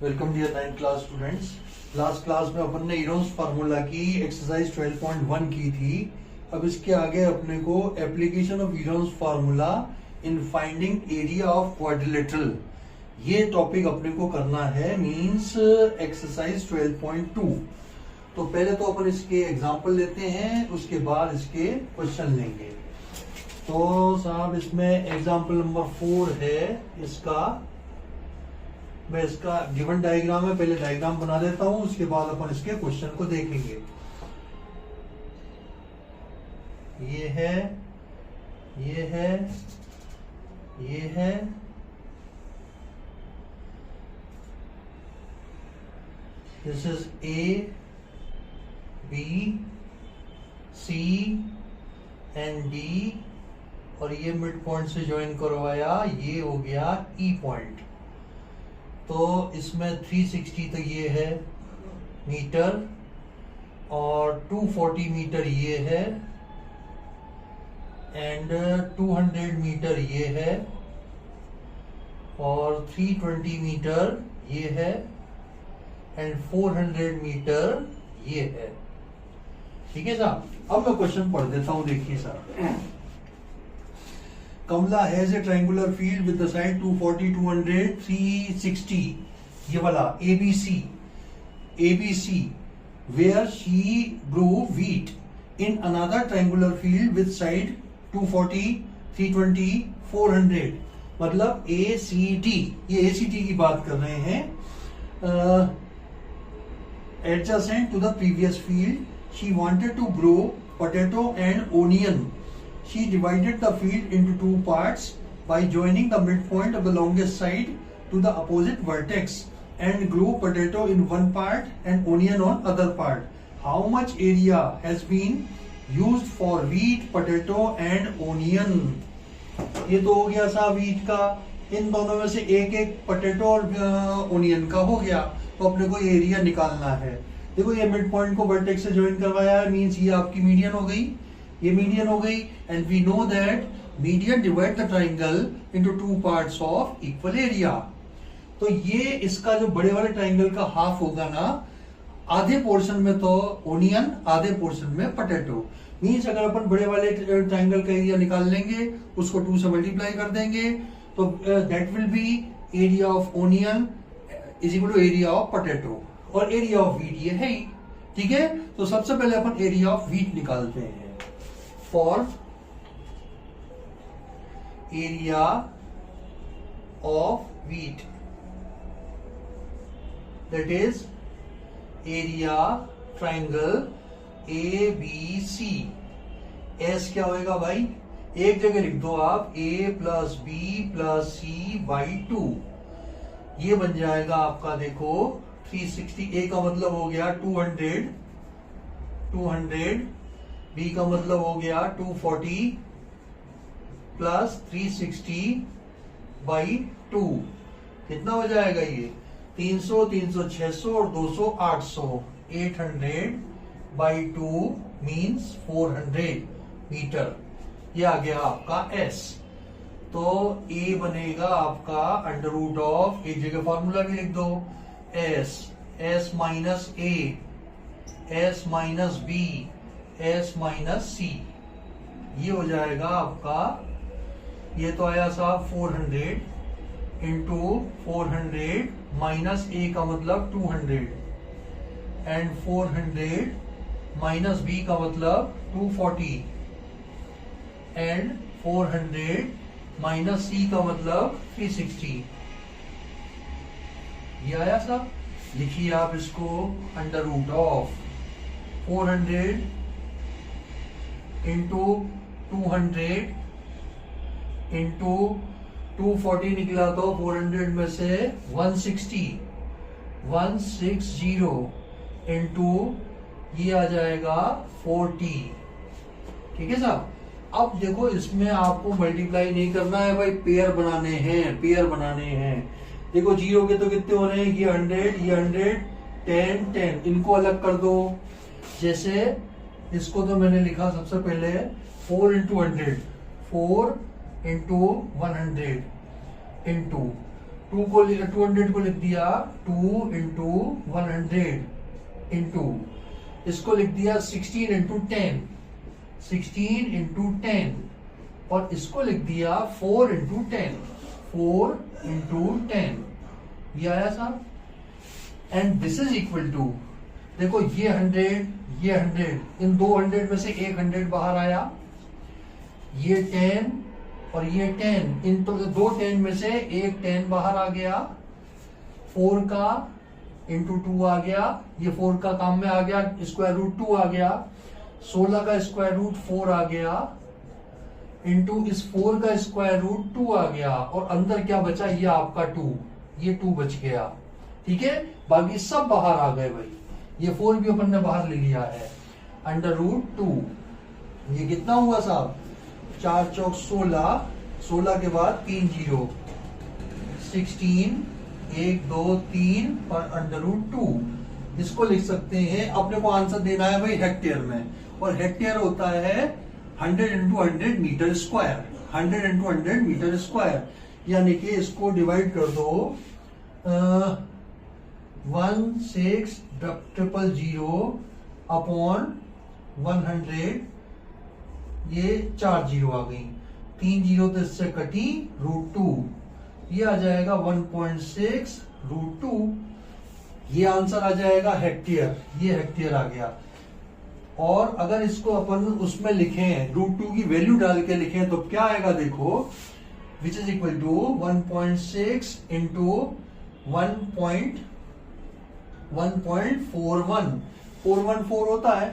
Welcome dear 9th class students. Last class में अपन ने इरोन्स फार्मूला की एक्सरसाइज 12.1 की थी। अब इसके आगे अपने को application of Heron's formula in finding area of quadrilateral ये टॉपिक अपने को करना है, मींस एक्सरसाइज 12.2। तो पहले तो अपन इसके एग्जांपल लेते हैं, उसके बाद इसके क्वेश्चन लेंगे। तो साहब इसमें एग्जांपल नंबर 4 है इसका। मैं इसका गिवन डायग्राम है, पहले डायग्राम बना देता हूं, उसके बाद अपन इसके क्वेश्चन को देखेंगे। ये है, ये है, ये है, this is A B C and D, और ये मिड पॉइंट से ज्वाइन करवाया, ये हो गया ई पॉइंट। तो इसमें 360 तो ये है मीटर, और 240 मीटर ये है, एंड 200 मीटर ये है, और 320 मीटर ये है, एंड 400 मीटर ये है। ठीक है साहब। अब मैं क्वेश्चन पढ़ देता हूं, देखिए साहब। Kamla has a triangular field with the side 240, 200, 360, ये वाला ABC, where she grew wheat in another triangular field with side 240, 320, 400। मतलब ACT, ये ACT की बात कर रहे हैं। Adjacent to the previous field, she wanted to grow potato and onion. She divided the field into two parts by joining the midpoint of the longest side to the opposite vertex and grew potato in one part and onion on other part. How much area has been used for wheat, potato and onion? ये तो हो गया साहब wheat का। इन दोनों में से एक एक पोटैटो और ओनियन का हो गया, तो अपने को एरिया निकालना है। देखो ये मिड पॉइंट को वर्टेक्स से ज्वाइन करवाया है, मींस ये आपकी मीडियन हो गई, ये मीडियन हो गई। And we know that median divide the triangle into two parts of equal area. तो ये इसका जो बड़े वाले ट्राइंगल का हाफ होगा ना, आधे पोर्शन में तो ओनियन, आधे पोर्शन में पोटैटो। मींस अगर अपन बड़े वाले ट्राइंगल का एरिया निकाल लेंगे, उसको 2 से मल्टीप्लाई कर देंगे, तो that will be area of onion is equal to area of potato, और एरिया ऑफ व्हीट ये है ही। ठीक है, तो सबसे पहले अपन एरिया ऑफ व्हीट निकालते हैं। For area of wheat, that is area triangle ABC। S क्या होएगा भाई, एक जगह लिख दो आप, A plus B plus C by 2। ये बन जाएगा आपका, देखो 360। A का मतलब हो गया 200, B का मतलब हो गया 240 प्लस 360 बाई 2। कितना हो जाएगा ये? 300, 300 600 और 200 800। 800 बाई 2 मीन्स 400 मीटर। ये आ गया आपका S। तो A बनेगा आपका अंडर रूट ऑफ, एक जगह फॉर्मूला भी लिख दो, S minus A, S minus B, S minus C. ये हो जाएगा आपका, ये तो आया साहब 400 इंटू 400 माइनस A का मतलब 200, एंड 400 माइनस B का मतलब 240, एंड 400 माइनस C का मतलब 360। ये आया साहब। लिखिए आप इसको, under root of 400 into 200 into 240 निकला, तो 400 में से 160 इंटू ये आ जाएगा 40। ठीक है साहब। अब देखो इसमें आपको मल्टीप्लाई नहीं करना है भाई, पेयर बनाने हैं, पेयर बनाने हैं। देखो जीरो के तो कितने हो रहे हैं, ये 100, ये 100, 10, 10, इनको अलग कर दो। जैसे इसको तो मैंने लिखा सबसे पहले 4 इंटू 100, 4 इंटू 100 इंटू 200 को लिख दिया 2 इंटू 100 इंटू, इसको लिख दिया 16 इंटू 10, 16 इंटू 10, और इसको लिख दिया 4 इंटू 10, 4 इंटू 10, ये आया साहब। And this is equal to, देखो ये 100, ये 100, इन दो 100 में से एक 100 बाहर आया, ये 10 और ये 10, इन तो दो 10 में से एक 10 बाहर आ गया, 4 का इंटू 2 आ गया, ये 4 का काम में आ गया, स्क्वायर रूट 2 आ गया, 16 का स्क्वायर रूट 4 आ गया, इंटू इस 4 का स्क्वायर रूट 2 आ गया, और अंदर क्या बचा, ये आपका 2, ये 2 बच गया, ठीक है। बाकी सब बाहर आ गए भाई, ये 4 भी अपन ने बाहर ले लिया है, अंडर रूट 2, ये कितना हुआ साहब, 4 चौक 16, 16 के बाद 3 जीरो, 16, 1 2 3 और अंडर रूट 2, इसको लिख सकते हैं, अपने को आंसर देना है भाई हेक्टेयर में, और हेक्टेयर होता है 100 into 100 metre square, 100 into 100 metre square, यानी कि इसको डिवाइड कर दो 1600 अपॉन 100, ये 4 जीरो आ गई, 3 जीरो तो इससे कटी, रूट 2, ये आ जाएगा 1.6 रूट 2, ये आंसर आ जाएगा हेक्टेयर, ये हेक्टेयर आ गया। और अगर इसको अपन उसमें लिखें, रूट 2 की वैल्यू डाल के लिखें तो क्या आएगा, देखो, which is equal to 1.6 into 1.414 होता है,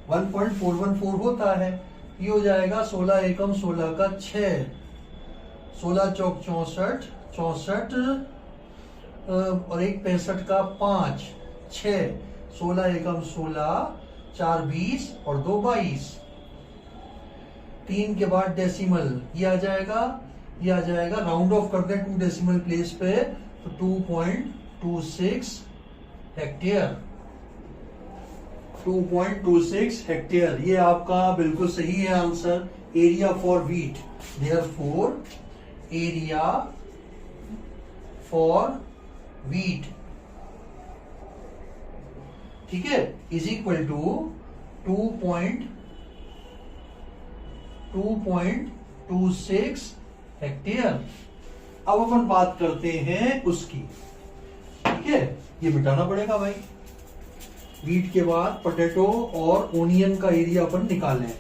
1.414 होता है, ये हो जाएगा 16 एकम 16 का 6, 16 चौक 64, 64 और एक 65 का 5, 6, 16 एकम 16, 4 20 और 2 22, 3 के बाद डेसिमल, ये आ जाएगा राउंड ऑफ कर दे 2 डेसिमल प्लेस पे, तो 2.26 हेक्टेयर, 2.26 हेक्टेयर, ये आपका बिल्कुल सही है answer. Area for wheat, therefore area for wheat, ठीक है, इज इक्वल टू 2.26 हेक्टेयर। अब अपन बात करते हैं उसकी, ठीक है, ये मिटाना पड़ेगा भाई, व्हीट के बाद पोटैटो और ओनियन का एरिया अपन निकालें।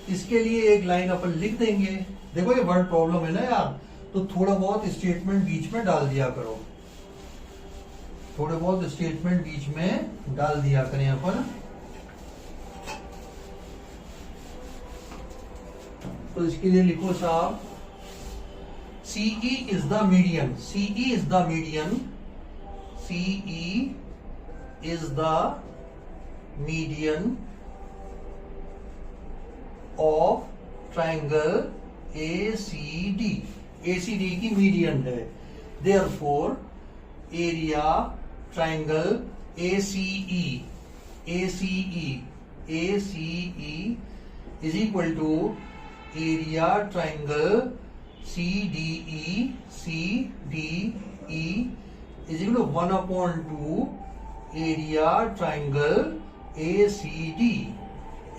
इसके लिए एक लाइन अपन लिख देंगे, देखो ये वर्ड प्रॉब्लम है ना यार, तो थोड़ा बहुत स्टेटमेंट बीच में डाल दिया करो, थोड़े बहुत स्टेटमेंट बीच में डाल दिया करें अपन। तो इसके लिए लिखो साहब, CE is the median, CE is the median, CE is the median of triangle ACD, ACD की मीडियन है, therefore area triangle ACE, ACE, ACE is equal to area triangle CDE, CDE is equal to 1/2 area triangle ACD,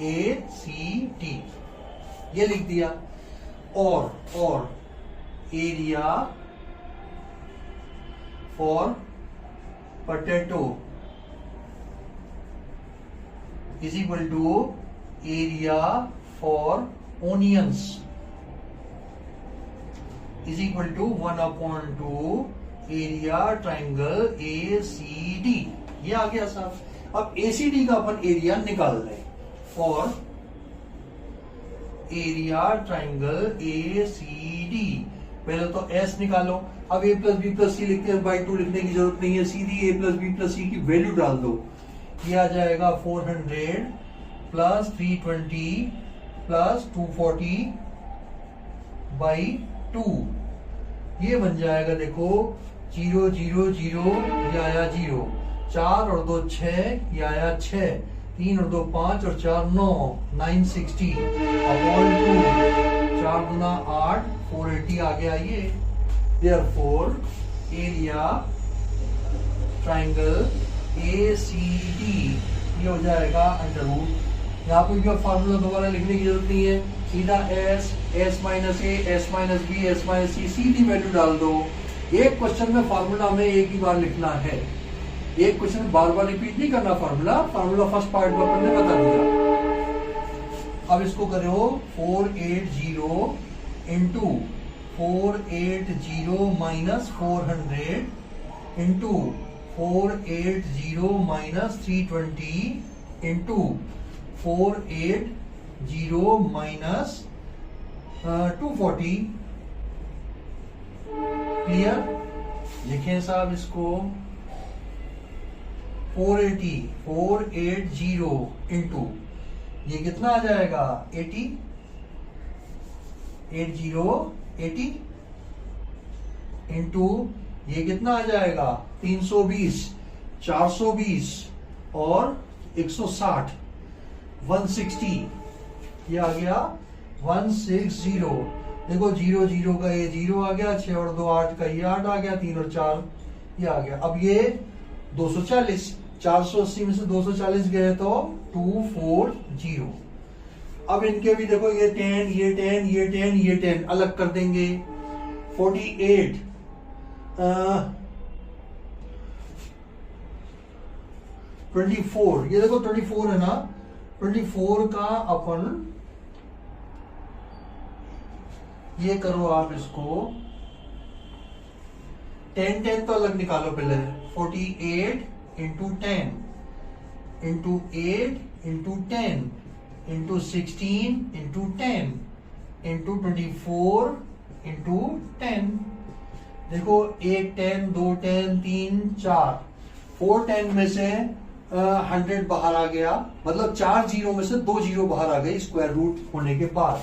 ACD, ये लिख दिया। और area for potato is equal to area for onions is equal to 1/2 area triangle ACD, ये आ गया साहब। अब ACD का अपन एरिया निकाल लें, फॉर एरिया ट्राइंगल ACD, पहले तो S निकालो, अब A प्लस बी प्लस सी लिखते हैं, बाई 2 लिखने की जरूरत नहीं है, सीधी A प्लस बी प्लस सी की वैल्यू डाल दो, ये आ जाएगा 400 प्लस 320 प्लस 240 बाई 2, ये बन जाएगा, देखो 0 0 0, ये आया 0, 4 और 2 6, ये आया 6, 3 और 2 5 और 4 9, 960 अपॉन 2, 4 दूना 8, 480 आ गया ये। देयरफॉर एरिया ट्राइंगल ACD ये हो जाएगा अंडर रूट। यहाँ पे फॉर्मूला दोबारा लिखने की जरूरत नहीं है, सीधा S minus A, S minus B, S minus C Sidhi value डाल दो। एक क्वेश्चन में फॉर्मूला में एक ही बार लिखना है, एक क्वेश्चन बार बार रिपीट नहीं करना। फॉर्मूला फर्स्ट पार्ट में अपन ने बता दिया। अब इसको करो 480 into 480 minus 400 into 480 minus 320 into 480 minus 240। Clear? लिखें साहब इसको 480 इंटू ये कितना आ जाएगा 80 इंटू ये कितना आ जाएगा 320, 420 और 160, 160। ये आ गया 160। देखो 0 0 का ये 0 आ गया, 6 और 2 8 का ये 8 आ गया, 3 और 4 ये आ गया। अब ये 240, 480 में से 240 गए तो 240। अब इनके भी देखो ये 10, ये 10, ये 10, ये 10 अलग कर देंगे। 48 24, ये देखो 24 है ना, 24 का अपन ये करो आप इसको 10 10 तो अलग निकालो पहले। 48 into 10 into 8 into 10 into 16 into 10 into 24 into 10। देखो 1 10, 2 10, 3 4, 4 10 में से 100 बाहर आ गया, मतलब 4 जीरो में से 2 जीरो बाहर आ गए स्क्वायर रूट होने के बाद।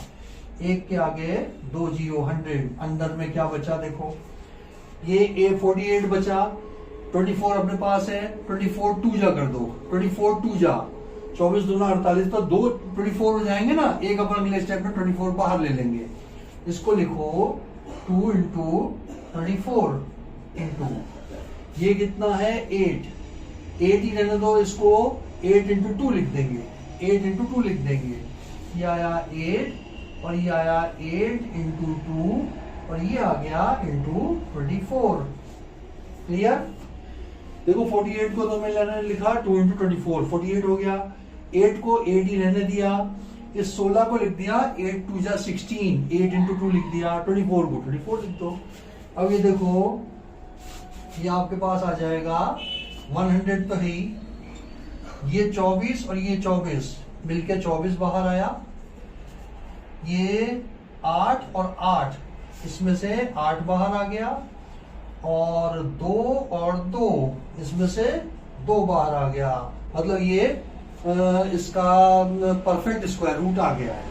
एक के आगे 2 जीरो 100, अंदर में क्या बचा देखो, ये 48 बचा, 24 अपने पास है, 24 2 जा कर दो, 24 2 जा 24 दूना 48, तो 2 24 हो जाएंगे ना, एक अपन अगले स्टेप में 24 बाहर ले लेंगे। इसको लिखो 2 इंटू 24 इंटू ये कितना है 8 ही रहने दो, इसको 8 इंटू 2 लिख देंगे, 8 इंटू 2 लिख देंगे। ये आया 8 और ये आया 8 इंटू 2 और ये आ गया इंटू 24। क्लियर? देखो 48 को तो मैंने लिखा 2 इंटू 24, 48 हो गया। 8 को 8 ही रहने दिया, इस 16 को लिख दिया 8 2 जा 16, 8 इंटू 2 लिख दिया, 24 को 24 लिख दो। अब ये देखो ये आपके पास आ जाएगा 100 तो है, ये 24 और ये 24 मिलके 24 बाहर आया, ये 8 और 8 इसमें से 8 बाहर आ गया, और 2 और 2 इसमें से 2 बाहर आ गया, मतलब ये इसका परफेक्ट स्क्वायर रूट आ गया है।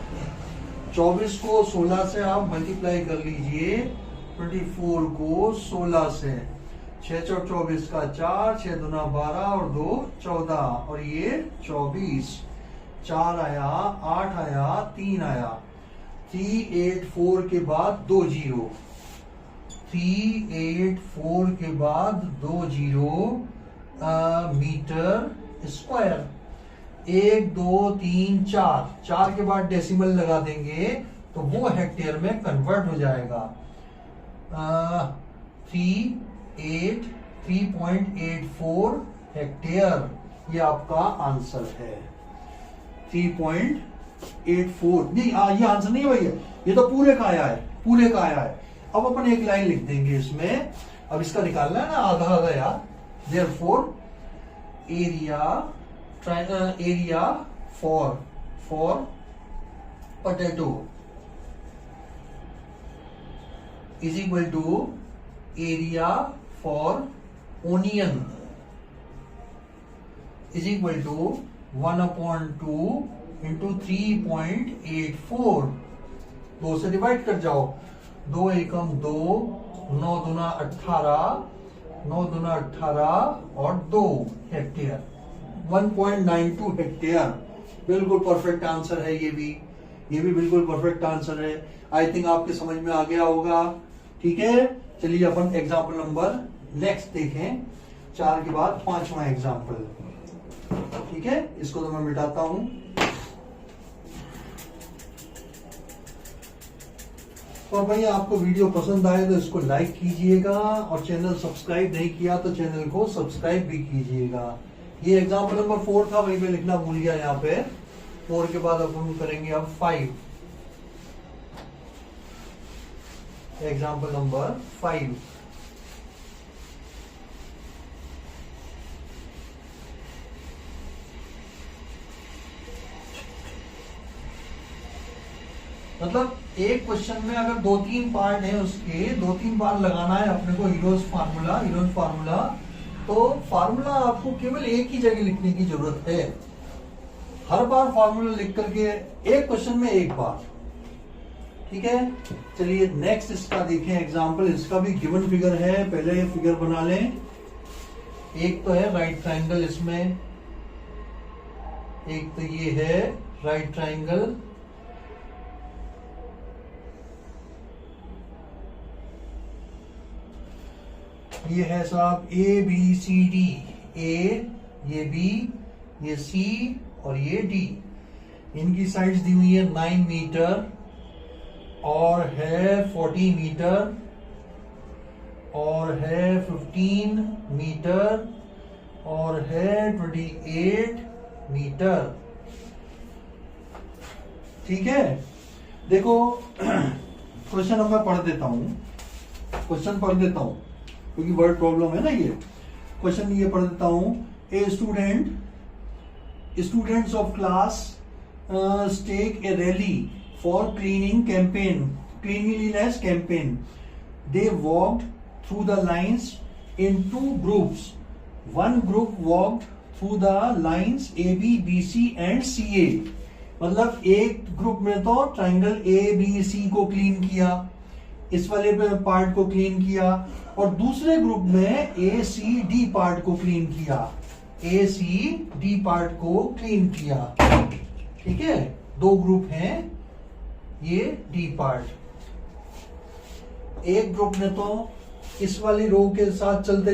24 को 16 से आप मल्टीप्लाई कर लीजिए, 24 को 16 से, 6 चौक 24 का 4, 6 दूना 12 और 2 14 और ये 24, 4 आया, 8 आया, 3 आया, 384 के बाद 2 जीरो, 384 के बाद 2 जीरो मीटर स्क्वायर। 1 2 3 4, 4 के बाद डेसिमल लगा देंगे तो वो हेक्टेयर में कन्वर्ट हो जाएगा। 3.84 हेक्टेयर, ये आपका आंसर है। 3.84 नहीं, ये आंसर नहीं है भैया, ये तो पूरे का आया है, पूरे का आया है। अब अपन एक लाइन लिख देंगे इसमें, अब इसका निकालना है ना आधा आधा यार। Therefore area for potato is equal to area for onion is equal to 1/2 into 3.84। 2 से डिवाइड कर जाओ, 2 एकम 2, 9 दूना 18, 9 दूना 18 और 2 हेक्टेयर, 1.92 हेक्टेयर। बिल्कुल परफेक्ट आंसर है ये भी बिल्कुल परफेक्ट आंसर है। आई थिंक आपके समझ में आ गया होगा। ठीक है, चलिए अपन एग्जाम्पल नंबर नेक्स्ट देखें, 4 के बाद 5वां एग्जाम्पल। ठीक है, इसको तो मैं मिटाता हूं। और भाई आपको वीडियो पसंद आए तो इसको लाइक कीजिएगा, और चैनल सब्सक्राइब नहीं किया तो चैनल को सब्सक्राइब भी कीजिएगा। ये एग्जाम्पल नंबर 4 था, वहीं पे लिखना भूल गया यहाँ पे। 4 के बाद अब हम करेंगे अब 5। Example number 5। मतलब एक क्वेश्चन में अगर 2-3 पार्ट है, उसके 2-3 बार लगाना है अपने को हीरोज फार्मूला, तो फार्मूला आपको केवल एक ही जगह लिखने की जरूरत है। हर बार फार्मूला लिख करके एक क्वेश्चन में एक बार। ठीक है, चलिए नेक्स्ट इसका देखें एग्जांपल। इसका भी गिवन फिगर है, पहले फिगर बना लें। एक तो है राइट ट्रायंगल, इसमें एक तो ये है राइट ट्रायंगल, ये है साहब ABCD। A, ये B, ये C और ये D। इनकी साइड्स दी हुई है 9 मीटर और है 40 मीटर और है 15 मीटर और है 28 मीटर। ठीक है, देखो क्वेश्चन अब मैं पढ़ देता हूं, क्योंकि वर्ड प्रॉब्लम है ना ये। क्वेश्चन ये पढ़ देता हूं। A students of class take a rally for cleanliness campaign. They walked through the lines in 2 groups. One group walked through the lines AB, BC and CA। मतलब एक ग्रुप में तो ट्राइंगल ABC को clean किया, इस वाले part को clean किया, और दूसरे ग्रुप में ACD पार्ट को क्लीन किया, ACD पार्ट को क्लीन किया। ठीक है, 2 ग्रुप हैं, ये D पार्ट। एक ग्रुप ने तो इस वाली रो के साथ चलते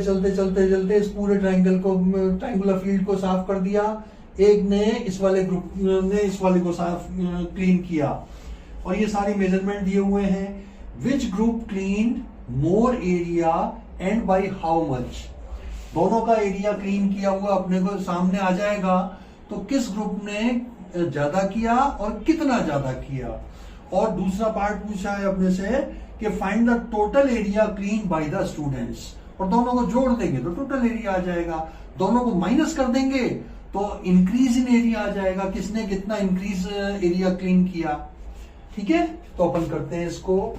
इस पूरे ट्रायंगुलर फील्ड को साफ कर दिया। एक ने इस वाले ग्रुप ने इस वाले को साफ क्लीन किया, और ये सारी मेजरमेंट दिए हुए हैं। Which group cleaned more area and by how much? दोनों का एरिया क्लीन किया हुआ अपने को सामने आ जाएगा, तो किस ग्रुप ने ज्यादा किया और कितना ज्यादा किया। और दूसरा पार्ट पूछा है अपने से कि find the total area clean by the students, और दोनों को जोड़ देंगे तो टोटल एरिया आ जाएगा। दोनों को माइनस कर देंगे तो इंक्रीज इन एरिया आ जाएगा, किसने कितना इंक्रीज एरिया क्लीन किया। ठीक है, तो अपन करते हैं इसको।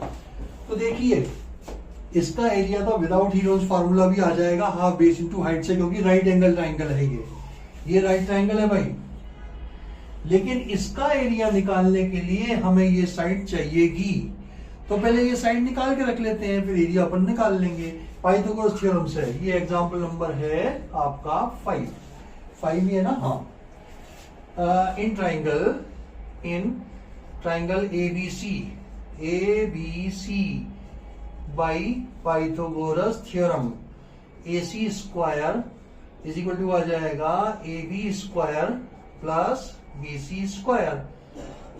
तो देखिए इसका एरिया तो विदाउट हीरोज फार्मूला भी आ जाएगा, हाफ बेस इनटू हाइट से, क्योंकि राइट एंगल ट्रायंगल है ये राइट ट्रायंगल है भाई। लेकिन इसका एरिया निकालने के लिए हमें ये साइड चाहिएगी, तो पहले ये साइड निकाल के रख लेते हैं, फिर एरिया अपन निकाल लेंगे पाइथागोरस थ्योरम से। ये एग्जांपल नंबर है आपका 5 ही है ना। हाँ, in triangle ABC by Pythagoras theorem, AC square is equal to आ जाएगा AB square plus BC square,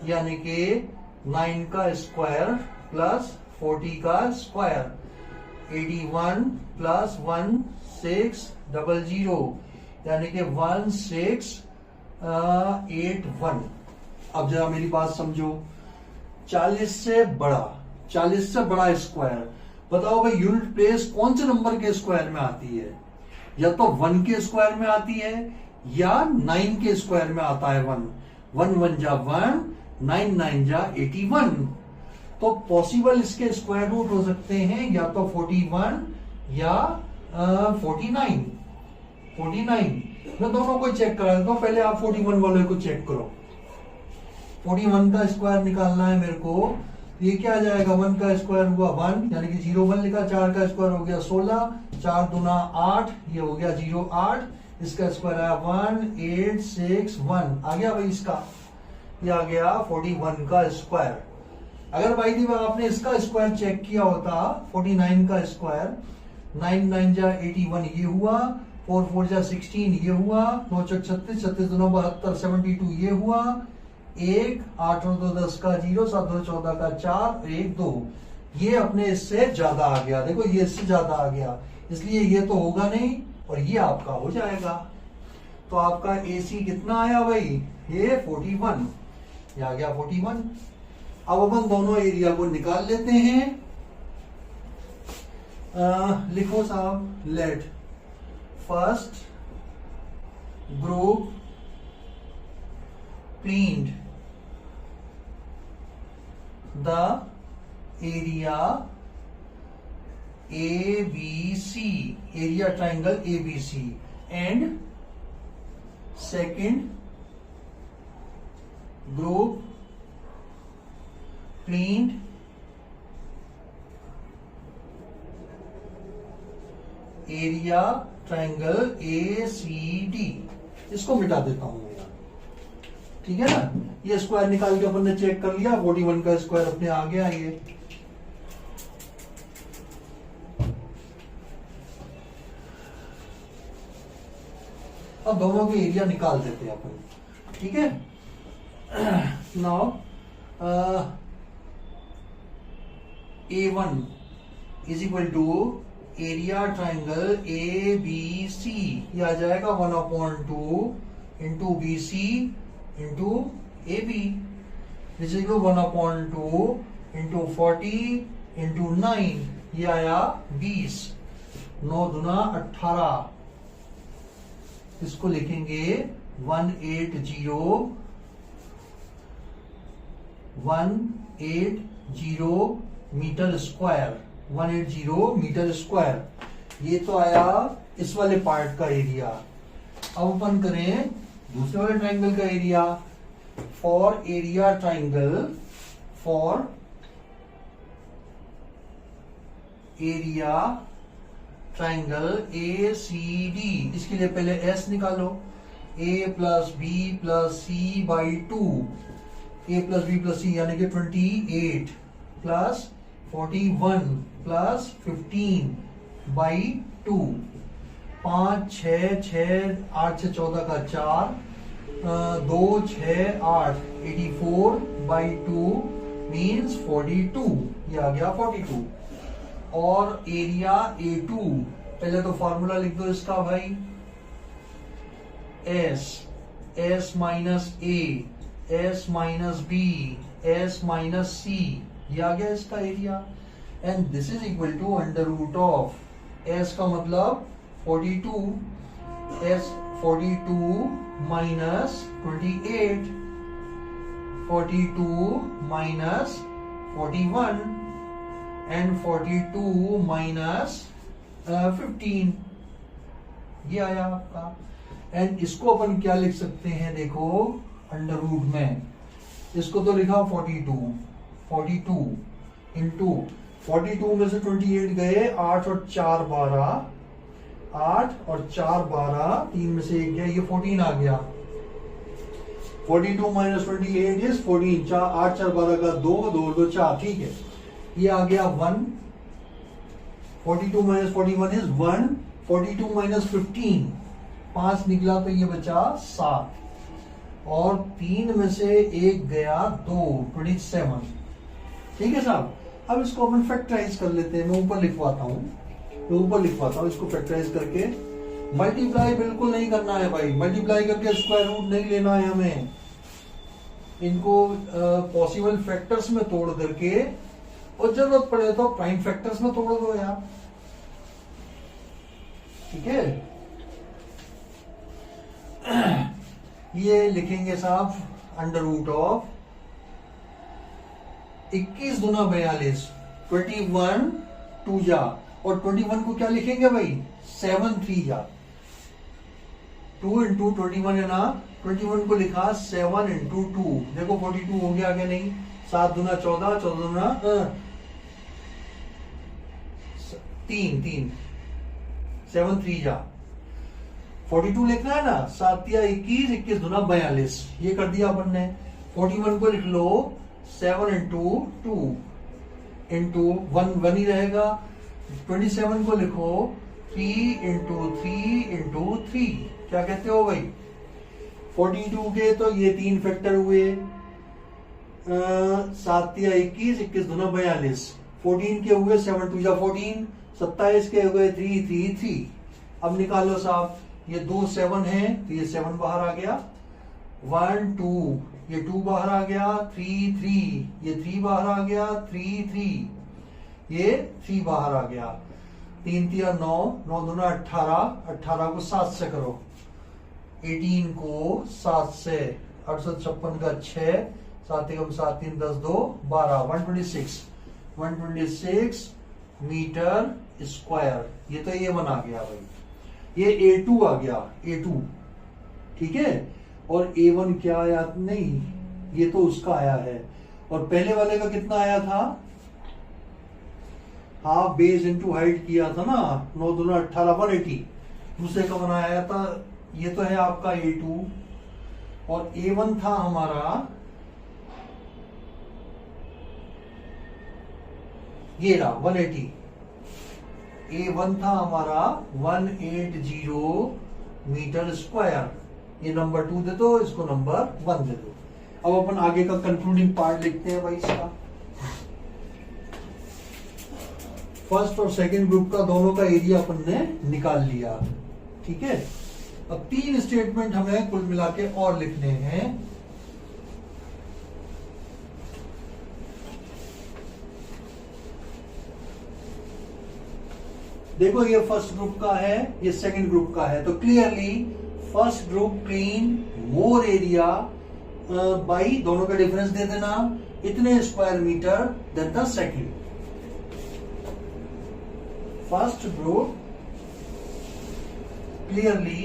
यानी कि 9 का स्क्वायर प्लस 40 का स्क्वायर, 81 प्लस 1600, यानी कि 1681। अब जरा मेरी बात समझो, 40 से बड़ा स्क्वायर, बताओ भाई यूनिट प्लेस कौन से नंबर के स्क्वायर में आती है? या तो 1 के स्क्वायर में आती है या 9 के स्क्वायर में आता है। 1 1 जा 1, 9 9 जा 81। तो पॉसिबल इसके स्क्वायर रूट हो सकते हैं या तो 41 या 49। मैं दोनों को चेक करा देता हूं, पहले आप 41 वाले को चेक करो। 41 का स्क्वायर निकालना है मेरे को, ये क्या आ जाएगा? 1 का स्क्वायर हुआ 1, यानी कि 0 1 लिखा। 4 का स्क्वायर हो गया 16, 4 दूना 8, ये हो गया 0 8। इसका स्क्वायर आया 1861, आ गया भाई इसका, ये आ गया 41 का स्क्वायर। अगर भाई दी आपने इसका स्क्वायर चेक किया होता 49 का स्क्वायर, 9 9 जा 81 ये हुआ, 4 4 जा 16 ये हुआ, 9 चौक 36, 36 2 72, 72 ये हुआ, 1 8 और 2 10 का 0, 7 2 14 का 4, 1 2 ये अपने इससे ज्यादा आ गया। देखो ये इससे ज्यादा आ गया, इसलिए ये तो होगा नहीं और ये आपका हो जाएगा। तो आपका AC कितना आया भाई, ये 41, ये आ गया 41। अब अपन दोनों एरिया को निकाल लेते हैं। लिखो साहब, let first group print the area ABC, area triangle ABC, and second group print area triangle ACD। इसको मिटा देता हूं मैं, ठीक है ना। ये स्क्वायर निकाल के अपन ने चेक कर लिया, 41 का स्क्वायर अपने आ गया ये। अब दोनों के एरिया निकाल देते हैं अपन, ठीक है। Now A1 is equal to area triangle ABC, ये आ जाएगा 1/2 into BC into AB, this is 1/2 into 40 into 9, ये आया 20, 9 दूना 18। इसको लिखेंगे 180 मीटर स्क्वायर, 180 मीटर स्क्वायर। ये तो आया इस वाले पार्ट का एरिया। अब अपन करें दूसरे वाले ट्राइंगल का area. For area triangle, for area triangle ACD, इसके लिए पहले S निकालो। A plus B plus C by 2, A plus B plus C यानी कि 28 प्लस 41 प्लस 15 बाई 2, 5 6 6 8 6 14 का 4, 2 6 8 84 बाई 2 मीन्स 42, ये आ गया 42। और एरिया A2, पहले तो फॉर्मूला लिख दो इसका भाई, S minus A, S minus B, S minus C, ये आ गया इसका area. And this is equal to under root of S का मतलब 42, S 42 minus 28, 42 minus 41 and 42 minus 15, ये आया आपका। एंड इसको अपन क्या लिख सकते हैं, देखो अंडर रूट में इसको तो लिखा 42 इंटू 42 में से 28 गए, 8 और 4 12, 8 और 4 12, 3 में से 1 गया, ये 14 आ गया। 42 माइनस 28 इज 14, 8 4 12 का 2 2 2 4, ठीक है। ये आ गया 1, 42 माइनस 41 इज 1, 42 माइनस 15, 5 निकला तो ये बचा 7, और 3 में से 1 गया 2, 27, ठीक है साहब। अब इसको अपन फैक्टराइज कर लेते हैं। मैं ऊपर लिखवाता हूँ, इसको फैक्टराइज करके। मल्टीप्लाई बिल्कुल नहीं करना है भाई, मल्टीप्लाई करके स्क्वायर रूट नहीं लेना है हमें। इनको पॉसिबल फैक्टर्स में तोड़ करके, और जरूरत पड़े तो प्राइम फैक्टर्स में तोड़ दो यार, ठीक है। ये लिखेंगे साहब अंडर रूट ऑफ 21 दूना 42, 21 2 जा, और 21 को क्या लिखेंगे भाई, 7 3 जा, 2 इंटू 21 है ना, 21 को लिखा 7 इंटू 2, देखो 42 हो गया क्या नहीं, 7 दूना 14, 14 दूना 3, 7 3 जा, 42 लिखना है ना, 7 या 21, 21 दूना 42, ये कर दिया अपन ने। 41 को लिख लो 7 इंटू 2 इंटू 1 ही रहेगा। 27 को लिखो 3 इंटू 3 इंटू 3, क्या कहते हो भाई? 42 के तो ये 3 फैक्टर हुए, 7 या 21, 21 दूना 42। 14 के हुए 7 2 जा 14, 27 के हुए 3 3 3। अब निकालो साहब, ये 2 7 है तो ये 7 बाहर आ गया, 1 2 ये 2 बाहर आ गया, 3 3 ये 3 बाहर आ गया, 3 3 ये 3 बाहर आ गया। 3 3 9, 9 दूना 18, 18 को 7 से करो, 18 को 7 से, 856 का 6, 7 एकम 7 3 10 2 12, 126 मीटर स्क्वायर। ये तो A1 आ गया भाई, ये A2 आ गया, A2 ठीक है। और A1 क्या आया? नहीं, ये तो उसका आया है। और पहले वाले का कितना आया था? हाफ बेस इंटू हाइट किया था ना, 9 दूना 18, 180। दूसरे का बनाया था, ये तो है आपका A2। और A1 था हमारा ये रहा 180। A1 था हमारा 180 मीटर स्क्वायर। ये नंबर 2 दे दो, इसको नंबर 1 दे दो। अब अपन आगे का कंक्लूडिंग पार्ट लिखते हैं भाई इसका। फर्स्ट और सेकंड ग्रुप का दोनों का एरिया अपन ने निकाल लिया, ठीक है। अब 3 स्टेटमेंट हमें कुल मिला के और लिखने हैं। देखो ये फर्स्ट ग्रुप का है, ये सेकंड ग्रुप का है। तो clearly first group clean more area by, दोनों का डिफरेंस दे देना, इतने square metre than the second. First group clearly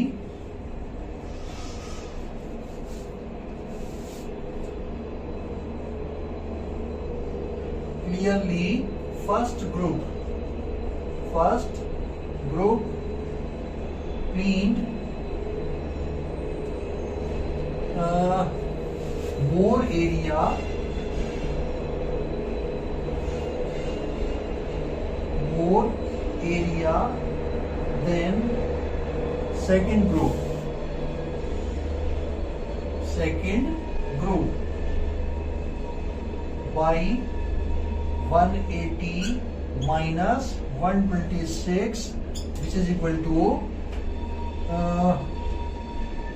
first group cleaned more area than second group by 180 minus 126 which is equal to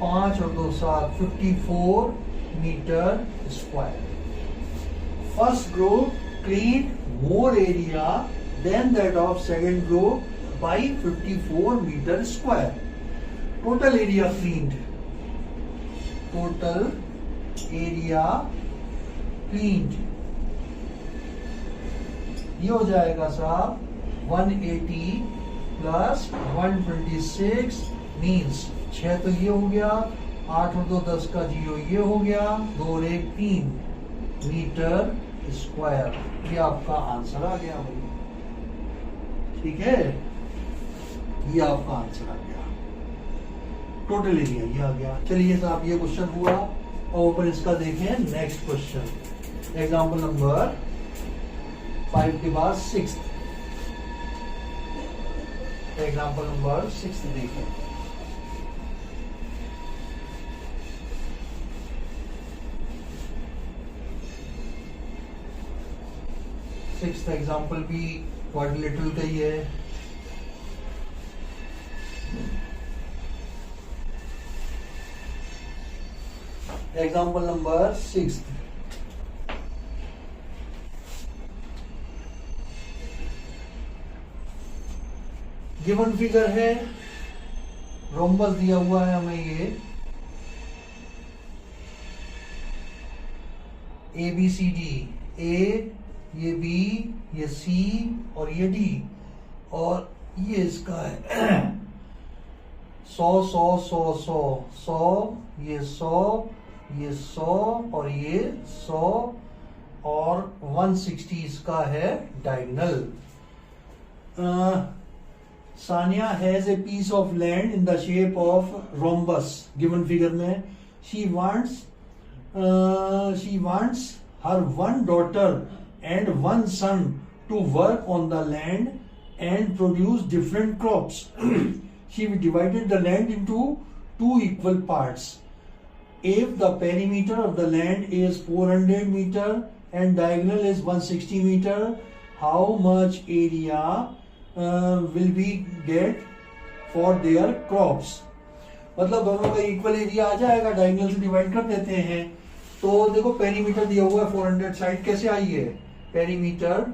5 और 2 7 54 metre square. First group cleaned more area than that of second group by 54 meter square. Total area cleaned ये हो जाएगा साहब 180 plus 126 means 6 तो ये हो गया, 8 और 2 10 का 0 ये हो गया, 2 और 1 3 मीटर स्क्वायर। ये आपका आंसर आ गया भाई, ठीक है, ये आपका आंसर आ गया। टोटल एरिया ये आ गया। चलिए साहब ये क्वेश्चन हुआ, और ऊपर इसका देखें नेक्स्ट क्वेश्चन, एग्जाम्पल नंबर 5 के बाद 6th, एग्जाम्पल नंबर 6 देखें। सिक्स्थ एग्जाम्पल भी क्वाड्रिलेटरल का ही है। एग्जाम्पल नंबर 6, गिवन फिगर है, रोम्बस दिया हुआ है हमें, ये ABCD, A ये B ये C और ये D, और ये इसका है 100 100 100 100 100, ये 100 ये 100 और ये 100 और 160 इसका है diagonal. Sania has a piece of land in the shape of rhombus given figure में। She wants her one daughter and one son to work on the land and produce different crops. She divided the land into 2 equal parts. If the perimeter of the land is 400 meter and diagonal is 160 meter, how much area will we get for their crops? मतलब दोनों का equal area आ जाएगा, diagonal से divide कर देते हैं। तो देखो पेरीमीटर दिया हुआ है 400, साइड कैसे आई है, perimeter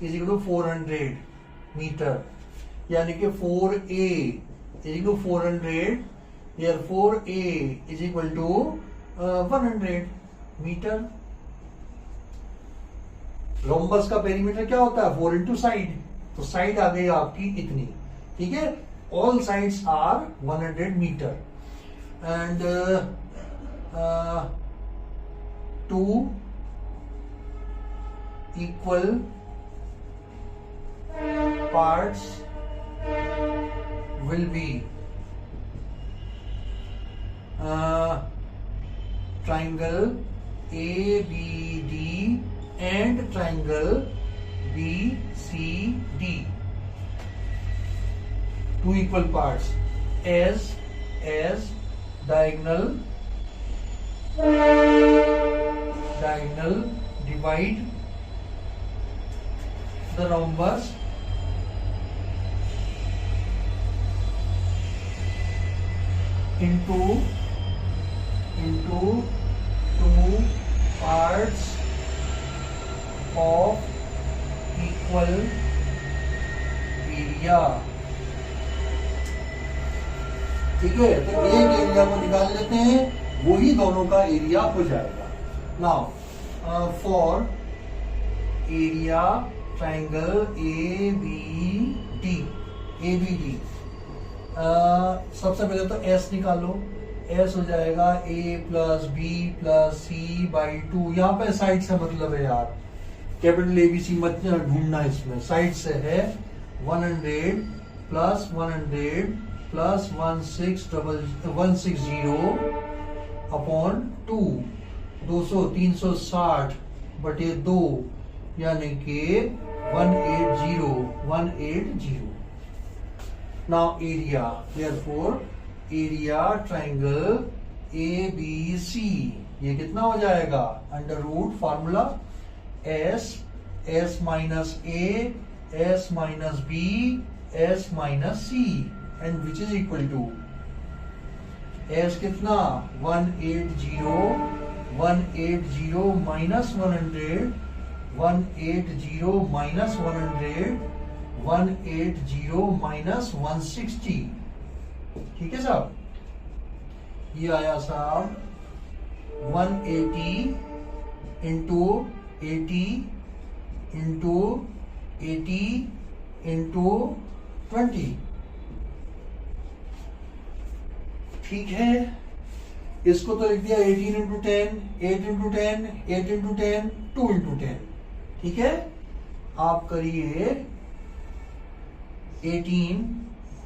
is equal to 400 metre, यानी कि 4a is equal to 400, therefore a is equal to 100 metre. Rhombus का पेरीमीटर क्या होता है, 4 इंटू साइड, तो साइड आ गई आपकी इतनी, ठीक है। All sides are 100 metre and 2 equal parts will be triangle ABD and triangle BCD, 2 equal parts as diagonal divide the rhombus into 2 parts of equal area, ठीक है। तो एक एरिया को निकाल लेते हैं, वही दोनों का एरिया हो जाएगा। Now for area triangle ABD, सबसे पहले तो S निकालो, S हो जाएगा A plus B plus C by 2। यहाँ पे साइड से मतलब है यार, कैपिटल ABC मत ढूंढना, इसमें साइड से है 100 प्लस 100 प्लस 160 अपॉन 2, 200 360 बटे 2, यानी कि 180। Now area, therefore area triangle ABC, ये कितना हो जाएगा, under root formula S minus A, S minus B, S minus C, and which is equal to S कितना 180 माइनस 100, 180 माइनस 100, 180 माइनस 160, ठीक है साहब। ये आया साहब 180 इंटू 80 इंटू 80 इंटू 20, ठीक है। इसको तो लिख दिया 18 इंटू 10, 8 इंटू 10, 8 इंटू 10, 2 इंटू 10, ठीक है। आप करिए 18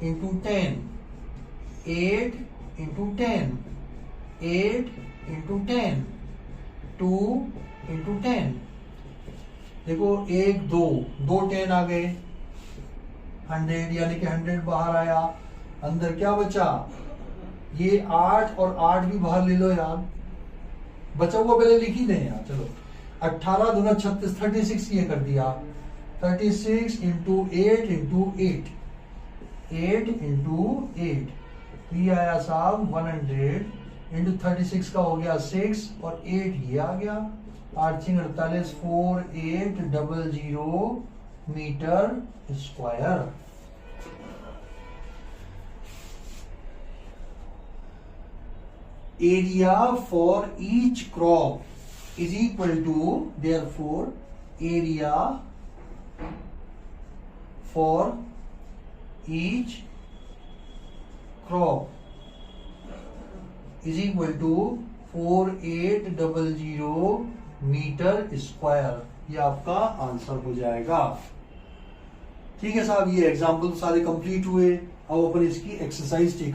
इंटू 10, 8 इंटू 10, 8 इंटू 10, 2 इंटू 10। देखो 1 2 2 10 आ गए, 100 यानी कि 100 बाहर आया, अंदर क्या बचा, ये 8 और 8 भी बाहर ले लो यार, बचा हुआ पहले लिख ही दें यार। चलो 18 दूना 36, 36 ये कर दिया, 36 इंटू 8 इंटू 8, 8 इंटू 8, ये आया साहब 100 इंटू 36 का हो गया 6 और 8 ये आ गया 8 6 48, 4800 metre square. Area for each crop is equal to, therefore area for each crop is equal to 4800 metre square. ये आपका आंसर हो जाएगा, ठीक है साहब। ये एग्जाम्पल सारे कंप्लीट हुए, अब अपन इसकी एक्सरसाइज टेक।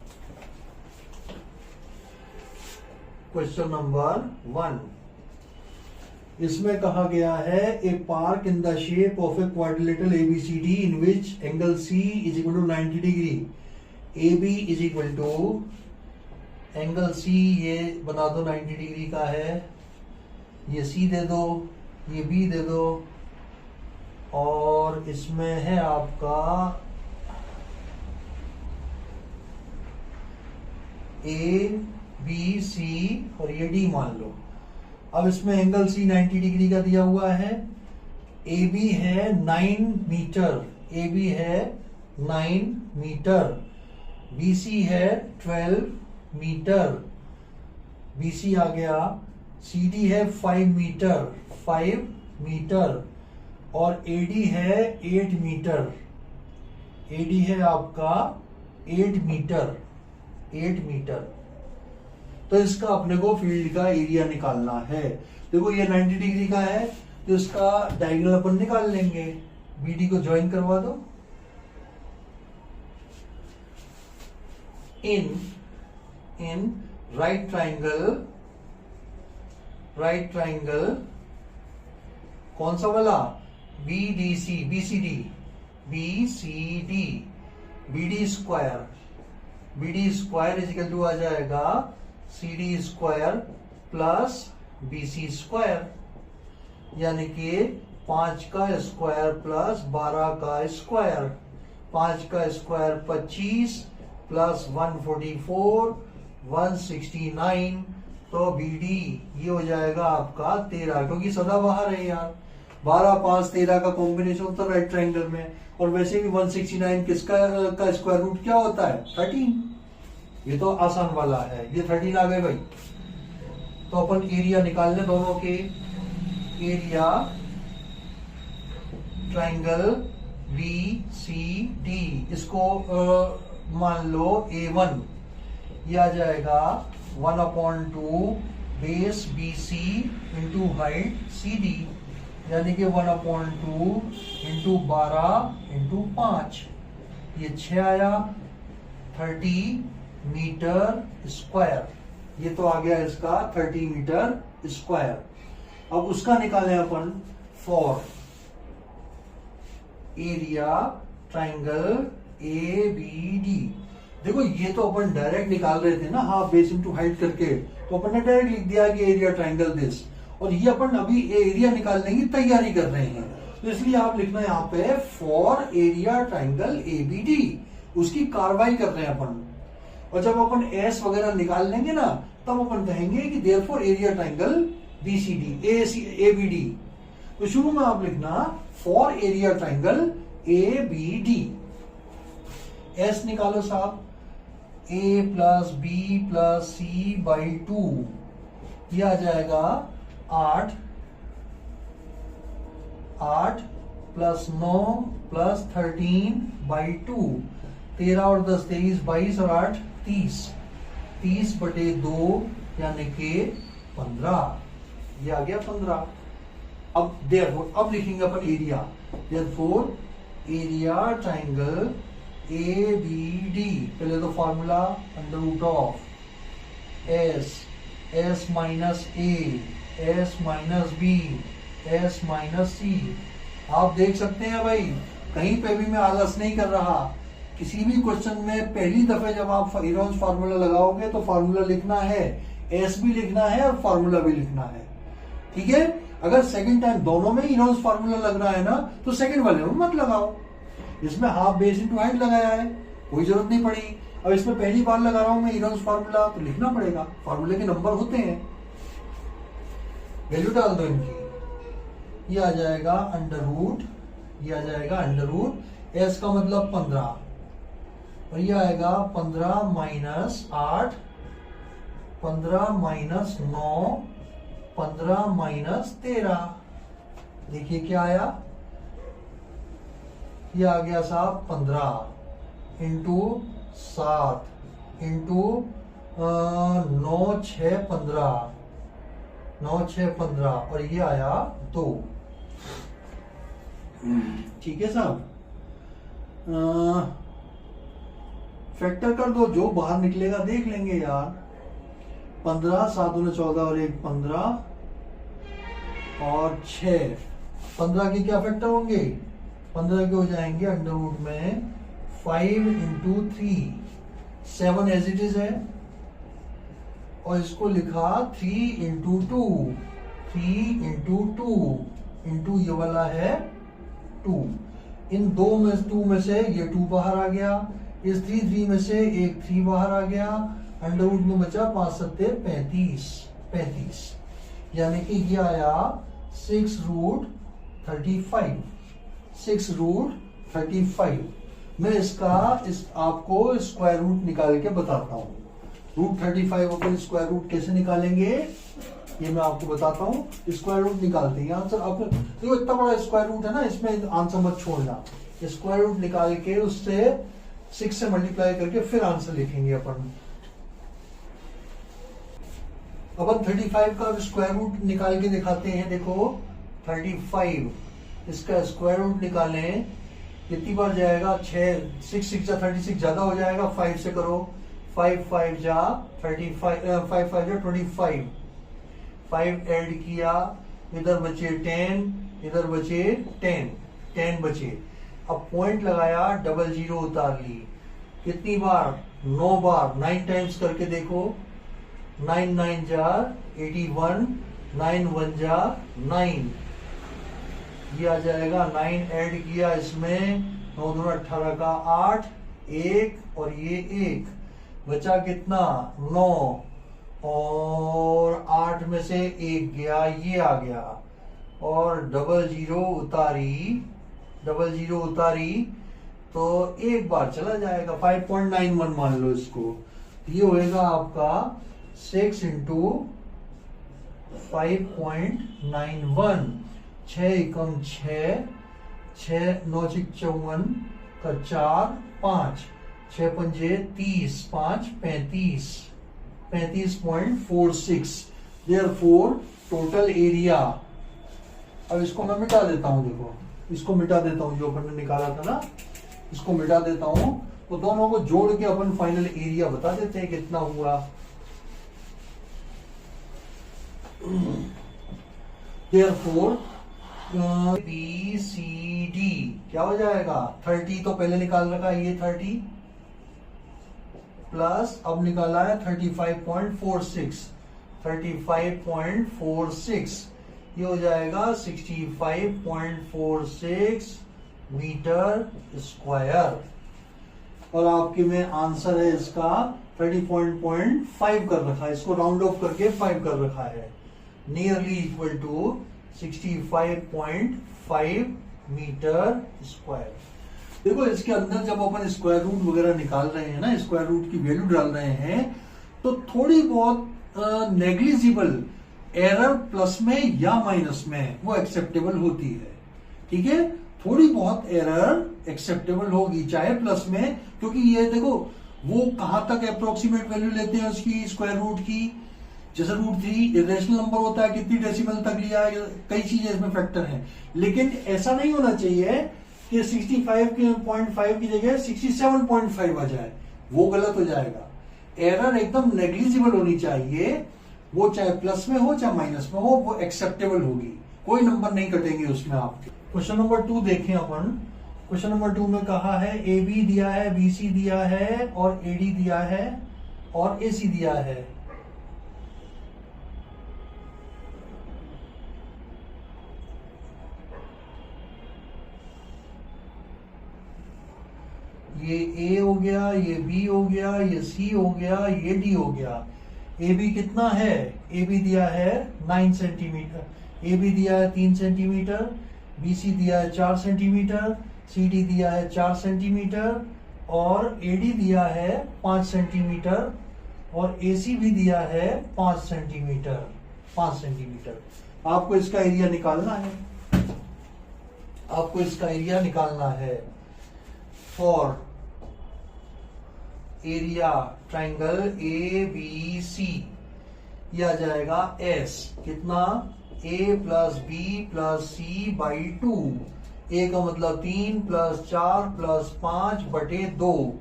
Question number 1। इसमें कहा गया है a park in the shape of a quadrilateral ABCD in which angle C is equal to 90 degree. AB is equal to angle C, ये बना दो 90 डिग्री का है, ये C दे दो, ये B दे दो, और इसमें है आपका ABC और ये D मान लो। अब इसमें एंगल C 90 डिग्री का दिया हुआ है, AB है 9 मीटर, AB है 9 मीटर, BC है 12 मीटर, BC आ गया, CD है 5 मीटर, 5 मीटर, और AD है 8 मीटर, AD है आपका 8 मीटर, 8 मीटर। तो इसका अपने को फील्ड का एरिया निकालना है। देखो ये 90 डिग्री का है, तो इसका डायगोनल अपन निकाल लेंगे। BD को ज्वाइन करवा दो। इन राइट ट्राइंगल कौन सा वाला? BDC, BCD, BD square is equal to आ जाएगा CD square plus BC square, यानी कि 5 का स्क्वायर प्लस 12 का स्क्वायर, 5 का स्क्वायर 25 प्लस 144 169, तो BD ये हो जाएगा आपका 13, क्योंकि सदाबहार है यार, 12 5 13 का कॉम्बिनेशन होता है राइट ट्रायंगल में। और वैसे भी 169 किसका का स्क्वायर रूट क्या होता है? 13। ये तो आसान वाला है, ये 13 आ गए भाई। तो अपन एरिया निकाल लें दोनों के। एरिया ट्रायंगल BCD, इसको मान लो A1, ये आ जाएगा 1/2 base BC into height CD, यानी कि 1/2 इंटू 12 इंटू 5, ये 6 आया, 30 मीटर स्क्वायर। ये तो आ गया इसका 30 मीटर स्क्वायर। अब उसका निकालें अपन फॉर एरिया ट्रायंगल ABD। देखो ये तो अपन डायरेक्ट निकाल रहे थे ना, हाफ बेस इनटू हाइट करके, तो अपन ने डायरेक्ट लिख दिया कि एरिया ट्रायंगल दिस, और ये अपन अभी एरिया निकालने की तैयारी कर रहे हैं, तो इसलिए आप लिखना यहाँ पे फॉर एरिया ट्रायंगल ABD, उसकी कार्रवाई कर रहे हैं अपन। और जब अपन एस वगैरह निकाल लेंगे ना, तब अपन कहेंगे कि देयरफॉर एरिया ट्रायंगल ABD। तो शुरू में आप लिखना for area triangle ABD। S निकालो साहब, A plus B plus C by 2, यह आ जाएगा 8 प्लस 9 प्लस 13 बाई 2, 13 और 10 23, 22 और 8 30, 30/2 यानी कि 15, ये आ गया 15। अब देयरफॉर अब लिखेंगे अपन area, therefore area triangle ABD। पहले तो formula under root of S minus A, S minus B, S minus C। आप देख सकते हैं भाई, कहीं पे भी मैं आलस नहीं कर रहा। किसी भी क्वेश्चन में पहली दफे जब आप हेरोन्स फार्मूला लगाओगे तो फार्मूला लिखना है, S भी लिखना है और फार्मूला भी लिखना है, ठीक है। अगर सेकंड टाइम दोनों में हेरोन्स फार्मूला लग रहा है ना, तो सेकंड वाले में मत लगाओ। इसमें हाफ बेस इनटू हाइट लगाया है, कोई जरूरत नहीं पड़ी। अब इसमें पहली बार लगा रहा हूं मैं हेरोन्स फार्मूला, तो लिखना पड़ेगा, फार्मूले के नंबर होते हैं, वैल्यू डाल दो इनकी। ये आ जाएगा अंडर रूट, ये आ जाएगा अंडर रूट, एस का मतलब 15, और ये आएगा 15 माइनस 8, 15 माइनस 9, 15 माइनस 13। देखिए क्या आया, ये आ गया साहब 15 इंटू 7 इंटू 9 6 15, 9 6 15, और ये आया 2। ठीक है साहब, फैक्टर कर दो, जो बाहर निकलेगा देख लेंगे यार। 15, 7 दूने 14 और 1 15 और 6। 15 के क्या फैक्टर होंगे? 15 के हो जाएंगे अंडर रूट में 5 इंटू 3, 7 एज इट इज है, और इसको लिखा 3 इंटू 2, 3 इंटू 2 इंटू ये वाला है 2। इन 2 में से ये 2 बाहर आ गया, इस 3 में से एक 3 बाहर आ गया, अंडर रूट में बचा 5 सत्ते 35, यानी कि ये आया 6 रूट 35, 6 रूट 35। मैं इसका आपको स्क्वायर रूट निकाल के बताता हूँ। रूट 35 अपन स्क्वायर रूट कैसे निकालेंगे ये मैं आपको बताता हूँ। स्क्वायर रूट निकालते हैं आंसर। अब देखो इतना बड़ा स्क्वायर रूट है ना, इसमें आंसर मत छोड़ना। स्क्वायर रूट निकाल के उससे 6 से मल्टीप्लाई करके फिर आंसर लिखेंगे अपन। 35 का स्क्वायर रूट निकाल के दिखाते हैं। देखो 35 इसका स्क्वायर रूट निकालें, कितनी बार जाएगा? 6 6 जा 36 ज्यादा हो जाएगा, 5 से करो। 5 5 जा 35, 5 5 जा 25, 5 ऐड किया, इधर बचे 10, इधर बचे 10 बचे। अब पॉइंट लगाया, 00 उतार ली। कितनी बार? 9 बार। 9 टाइम्स करके देखो। 9 9 जा 81, 9 1 जा 9, ये आ जाएगा। 9 ऐड किया इसमें, 9 दूना 18 का 8, 1 और ये 1 बचा कितना? 9 और 8 में से 1 गया, ये आ गया। और 00 उतारी तो एक बार चला जाएगा। 5.91 मान लो इसको। ये होएगा आपका 6 इंटू 5.91। 6 एकम 6, 6 9 54 का 4 5, 6 पंजे 30, 5 35, 35.46। Therefore total area. अब इसको मैं मिटा देता हूं। देखो इसको मिटा देता हूं, जो अपन ने निकाला था ना, इसको मिटा देता हूं। तो दोनों को जोड़ के अपन फाइनल एरिया बता देते हैं कितना हुआ। देयरफॉर बी सी डी क्या हो जाएगा? 30 तो पहले निकाल रखा है, ये 30 प्लस अब निकाला है 35.46, 35.46 ये हो जाएगा 65.46 मीटर स्क्वायर। और आपके में आंसर है इसका 30.5 कर रखा है, इसको राउंड ऑफ करके 5 कर रखा है। Nearly equal to 65.5 metre square. देखो इसके अंदर जब अपन स्क्वायर रूट वगैरह निकाल रहे हैं ना, स्क्वायर रूट की वैल्यू डाल रहे हैं, तो थोड़ी बहुत नेग्लिजिबल एरर प्लस में या माइनस में वो एक्सेप्टेबल होती है। ठीक है, थोड़ी बहुत एरर एक्सेप्टेबल होगी, चाहे प्लस में, क्योंकि ये देखो वो कहां तक अप्रोक्सीमेट वैल्यू लेते हैं उसकी स्क्वायर रूट की। जैसे √3 इरेशनल नंबर होता है, कितनी डेसिमल तक लिया है, कई चीजें इसमें फैक्टर हैं। लेकिन ऐसा नहीं होना चाहिए कि 65.5 की जगह 67.5 आ जाए, वो गलत हो जाएगा। एरर एकदम नेग्लिजिबल होनी चाहिए, वो चाहे प्लस में हो चाहे माइनस में हो, वो एक्सेप्टेबल होगी, कोई नंबर नहीं कटेंगे उसमें आपके। क्वेश्चन नंबर 2 देखें अपन। क्वेश्चन नंबर 2 में कहा है AB दिया है, BC दिया है और AD दिया है और AC दिया है। ये A हो गया, ये B हो गया, ये C हो गया, ये D हो गया। AB कितना है? AB दिया है 9 सेंटीमीटर, AB दिया है 3 सेंटीमीटर, BC दिया है 4 सेंटीमीटर, CD दिया है 4 सेंटीमीटर और AD दिया है 5 सेंटीमीटर और AC भी दिया है 5 सेंटीमीटर, 5 सेंटीमीटर। आपको इसका एरिया निकालना है, आपको इसका एरिया निकालना है। फॉर एरिया ट्राइंगल ABC यह आ जाएगा S, कितना? A plus B plus C by 2। A का मतलब 3 प्लस 4 प्लस 5 बटे 2,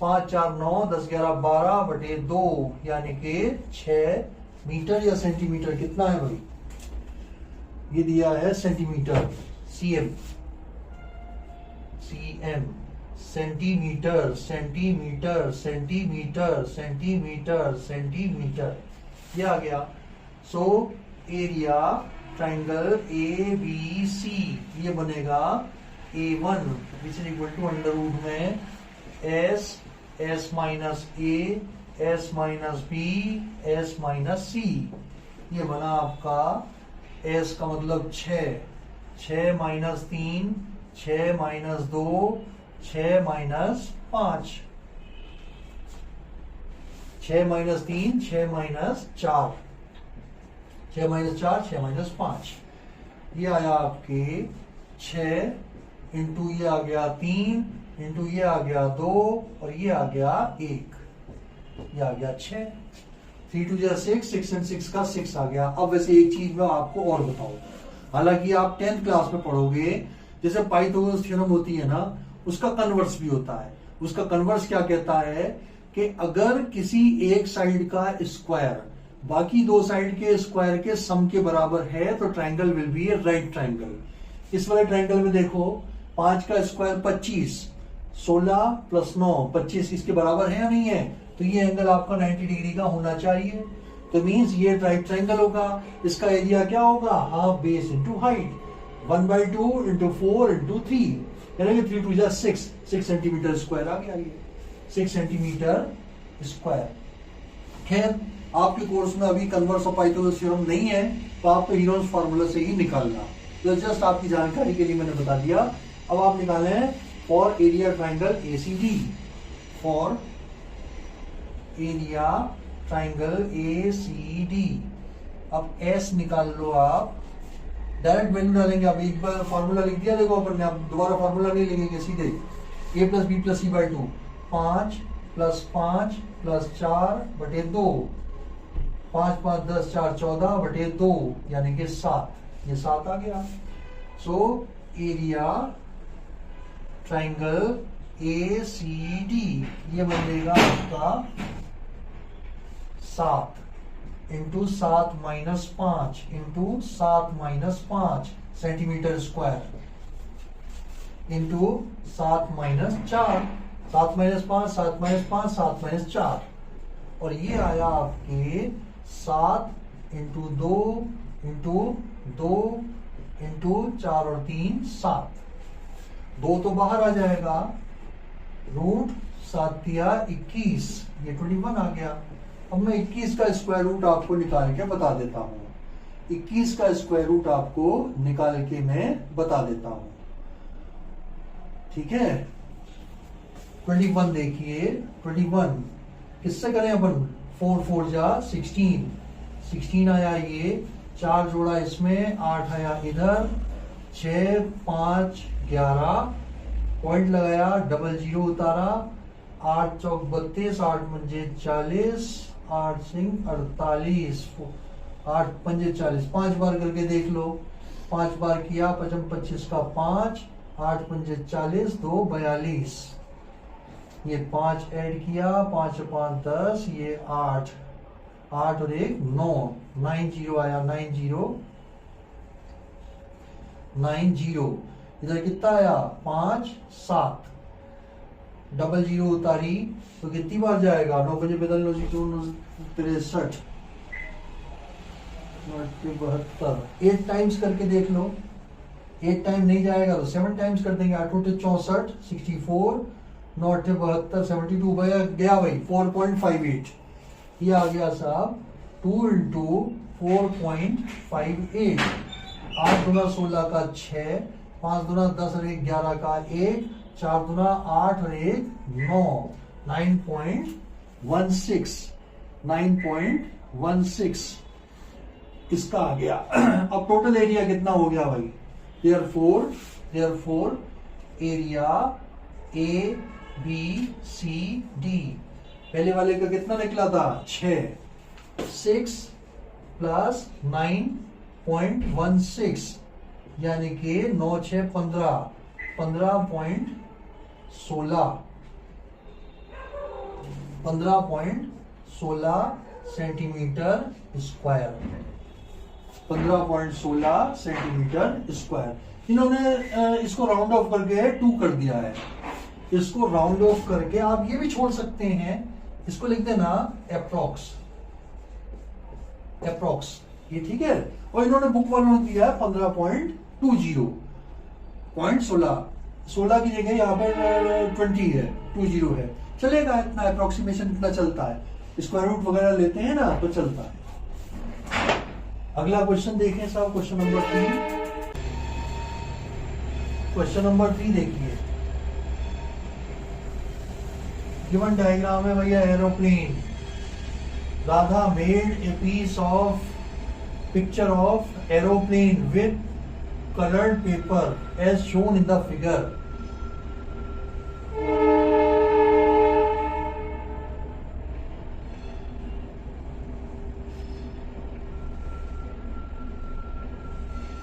5 4 9 10 11 12 बटे 2 यानी कि 6 मीटर या सेंटीमीटर। कितना है भाई? ये दिया है centimetre, cm, cm, centimetre, centimetre, centimetre, centimetre, centimetre, ये आ गया। So area triangle A B C ये बनेगा A1 which is equal to under root में S, S minus A, S minus B, S minus C. ये बना आपका S का मतलब 6, 6 minus 3, 6 minus 2, 6 minus 5, 6 minus 3, 6 minus 4, 6 minus 4, 6 minus 5। ये आया आपके 6 इंटू ये आ गया 3 इंटू ये आ गया 2 और ये आ गया 1, ये आ गया 6। 3 2 जा 6, 6 and 6 का 6 आ गया। अब वैसे एक चीज मैं आपको और बताऊं, हालांकि आप 10th क्लास में पढ़ोगे, जैसे पाइथागोरस थ्योरम होती है ना, उसका कन्वर्स भी होता है। उसका कन्वर्स क्या कहता है कि अगर किसी एक साइड का स्क्वायर बाकी दो साइड के स्क्वायर के सम के बराबर है तो triangle will be A right triangle. इस वाले ट्राइंगल में देखो 5 का स्क्वायर 25, 16 प्लस 9 25 इसके बराबर है या नहीं है? तो ये एंगल आपका 90 डिग्री का होना चाहिए। तो मींस ये राइट ट्राइंगल होगा। इसका एरिया क्या होगा? Half base into height, 1/2 into 4 into 3, यानी कि 3 2 जा 6 सेंटीमीटर स्क्वायर आ गया। ये 6 सेंटीमीटर स्क्वायर। खैर आपके कोर्स में अभी कन्वर्स ऑफ पाइथागोरस थ्योरम नहीं है, तो आपको हीरोज फार्मूला से ही निकालना। तो जस्ट आपकी जानकारी के लिए मैंने बता दिया। अब आप निकाले for area triangle ACD, for area triangle ACD. अब एस निकाल लो आप, डायरेक्ट वैल्यू डालेंगे। अब एक बार फॉर्मूला लिख दिया देखो अपन ने, अब दोबारा फॉर्मूला नहीं लिखेंगे, सीधे a plus B plus C by 2, 5 plus 5 plus 4 बटे 2, 5 5 10 4 14 बटे 2 यानी कि 7, ये 7 आ गया। So area triangle A C D ये बनेगा आपका 7 into 7 minus 5 into 7 minus 5 centimetre square into 7 minus 4, 7 minus 5, 7 minus 5, 7 minus 4, और ये आया आपके 7 इंटू 2 इंटू 2 इंटू 4 और 3 7, 2 तो बाहर आ जाएगा, रूट 7 या 21, ये 21 आ गया। अब मैं 21 का स्क्वायर रूट आपको निकाल के बता देता हूं। 21 का स्क्वायर रूट आपको निकाल के मैं बता देता हूं, ठीक है। 21 देखिए, 21 किससे करें अपन? 4 4 जा 16, 16 आया ये, 4 जोड़ा इसमें, 8 आया इधर, 6 5 11 पॉइंट लगाया, डबल जीरो उतारा, 8 चौक 32, 8 पंजे 40, 8 सिंह 48, 8 पंजे 40, 5 बार करके देख लो। 5 बार किया, 5 25 का 5, 8 पंजे 40, 2 42, ये 5 ऐड किया, 5 5 10, ये 8 8 और 1 9, 9 0 आया, 9 0 9 0। इधर कितना आया? 5 7, डबल जीरो उतारी तो कितनी बार जाएगा? 9 बजे बदल लो जी, 63 72, 8 टाइम्स करके देख लो। 8 टाइम नहीं जाएगा तो 7 टाइम्स कर देंगे। 8 64, 64, 9 72, 72 गया भाई 4.58, ये आ गया साहब 2 इंटू 4.58। 8 गुना 16 का 6, 5 गुना 10 और 1 11 का 1, 4 गुना 8 और 1 9, 9.16, 9.16 इसका आ गया। अब टोटल एरिया कितना हो गया भाई? therefore area A B C D, पहले वाले का कितना निकला था? 6, 6 प्लस 9.16 यानी कि 9 6 15, 15.16 15.16 सेंटीमीटर स्क्वायर, 15.16 सेंटीमीटर स्क्वायर। इन्होंने इसको राउंड ऑफ करके 2 कर दिया है। इसको राउंड ऑफ करके आप ये भी छोड़ सकते हैं, इसको लिख देना अप्रोक्स, अप्रोक्स, ये ठीक है। और इन्होंने बुक वालों ने दिया है 15.20, 16 की जगह यहाँ पर 20 है, 20 है, चलेगा इतना, अप्रोक्सीमेशन इतना चलता है। स्क्वायर रूट वगैरह लेते हैं ना तो चलता है। अगला क्वेश्चन देखें साहब, क्वेश्चन नंबर 3। क्वेश्चन नंबर 3 देखिए, गिवन डायग्राम है भैया aeroplane. Radha made a piece of picture of aeroplane with colored paper as shown in the figure.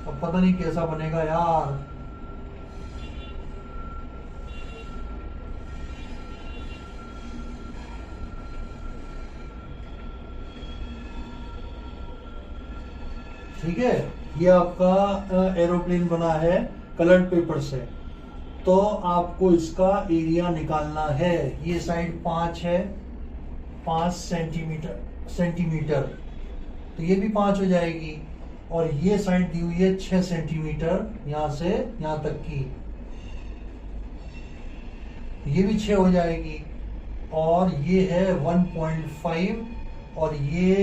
अब पता नहीं कैसा बनेगा यार। ठीक है, ये आपका एरोप्लेन बना है कलर्ड पेपर से, तो आपको इसका एरिया निकालना है। ये साइड 5 है, 5 सेंटीमीटर, तो ये भी 5 हो जाएगी। और ये साइड दी हुई है 6 सेंटीमीटर, यहां से यहां तक की, ये भी 6 हो जाएगी। और ये है 1.5, और ये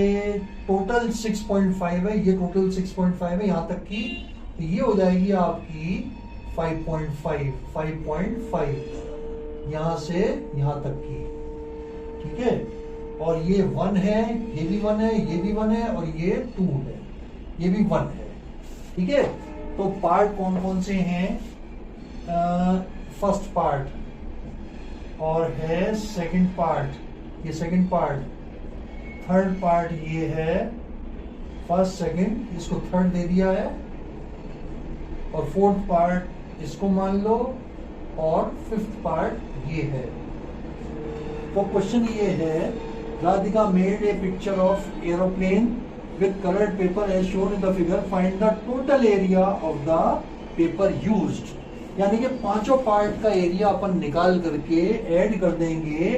टोटल 6.5 है, ये टोटल 6.5 है यहां तक की, तो ये हो जाएगी आपकी 5.5 यहां से यहां तक की, ठीक है। और ये 1 है, ये भी 1 है, ये भी 1 है, और ये 2 है, ये भी 1 है, ठीक है। तो पार्ट कौन कौन से हैं? फर्स्ट पार्ट, और है सेकंड पार्ट, ये सेकंड पार्ट, थर्ड पार्ट ये है, फर्स्ट सेकंड, इसको थर्ड दे दिया है, और फोर्थ पार्ट इसको मान लो, और फिफ्थ पार्ट ये है। तो क्वेश्चन ये है, Radhika made a picture of aeroplane with coloured paper as shown in the figure, find the total area of the paper used. यानी कि पांचों पार्ट का एरिया अपन निकाल करके ऐड कर देंगे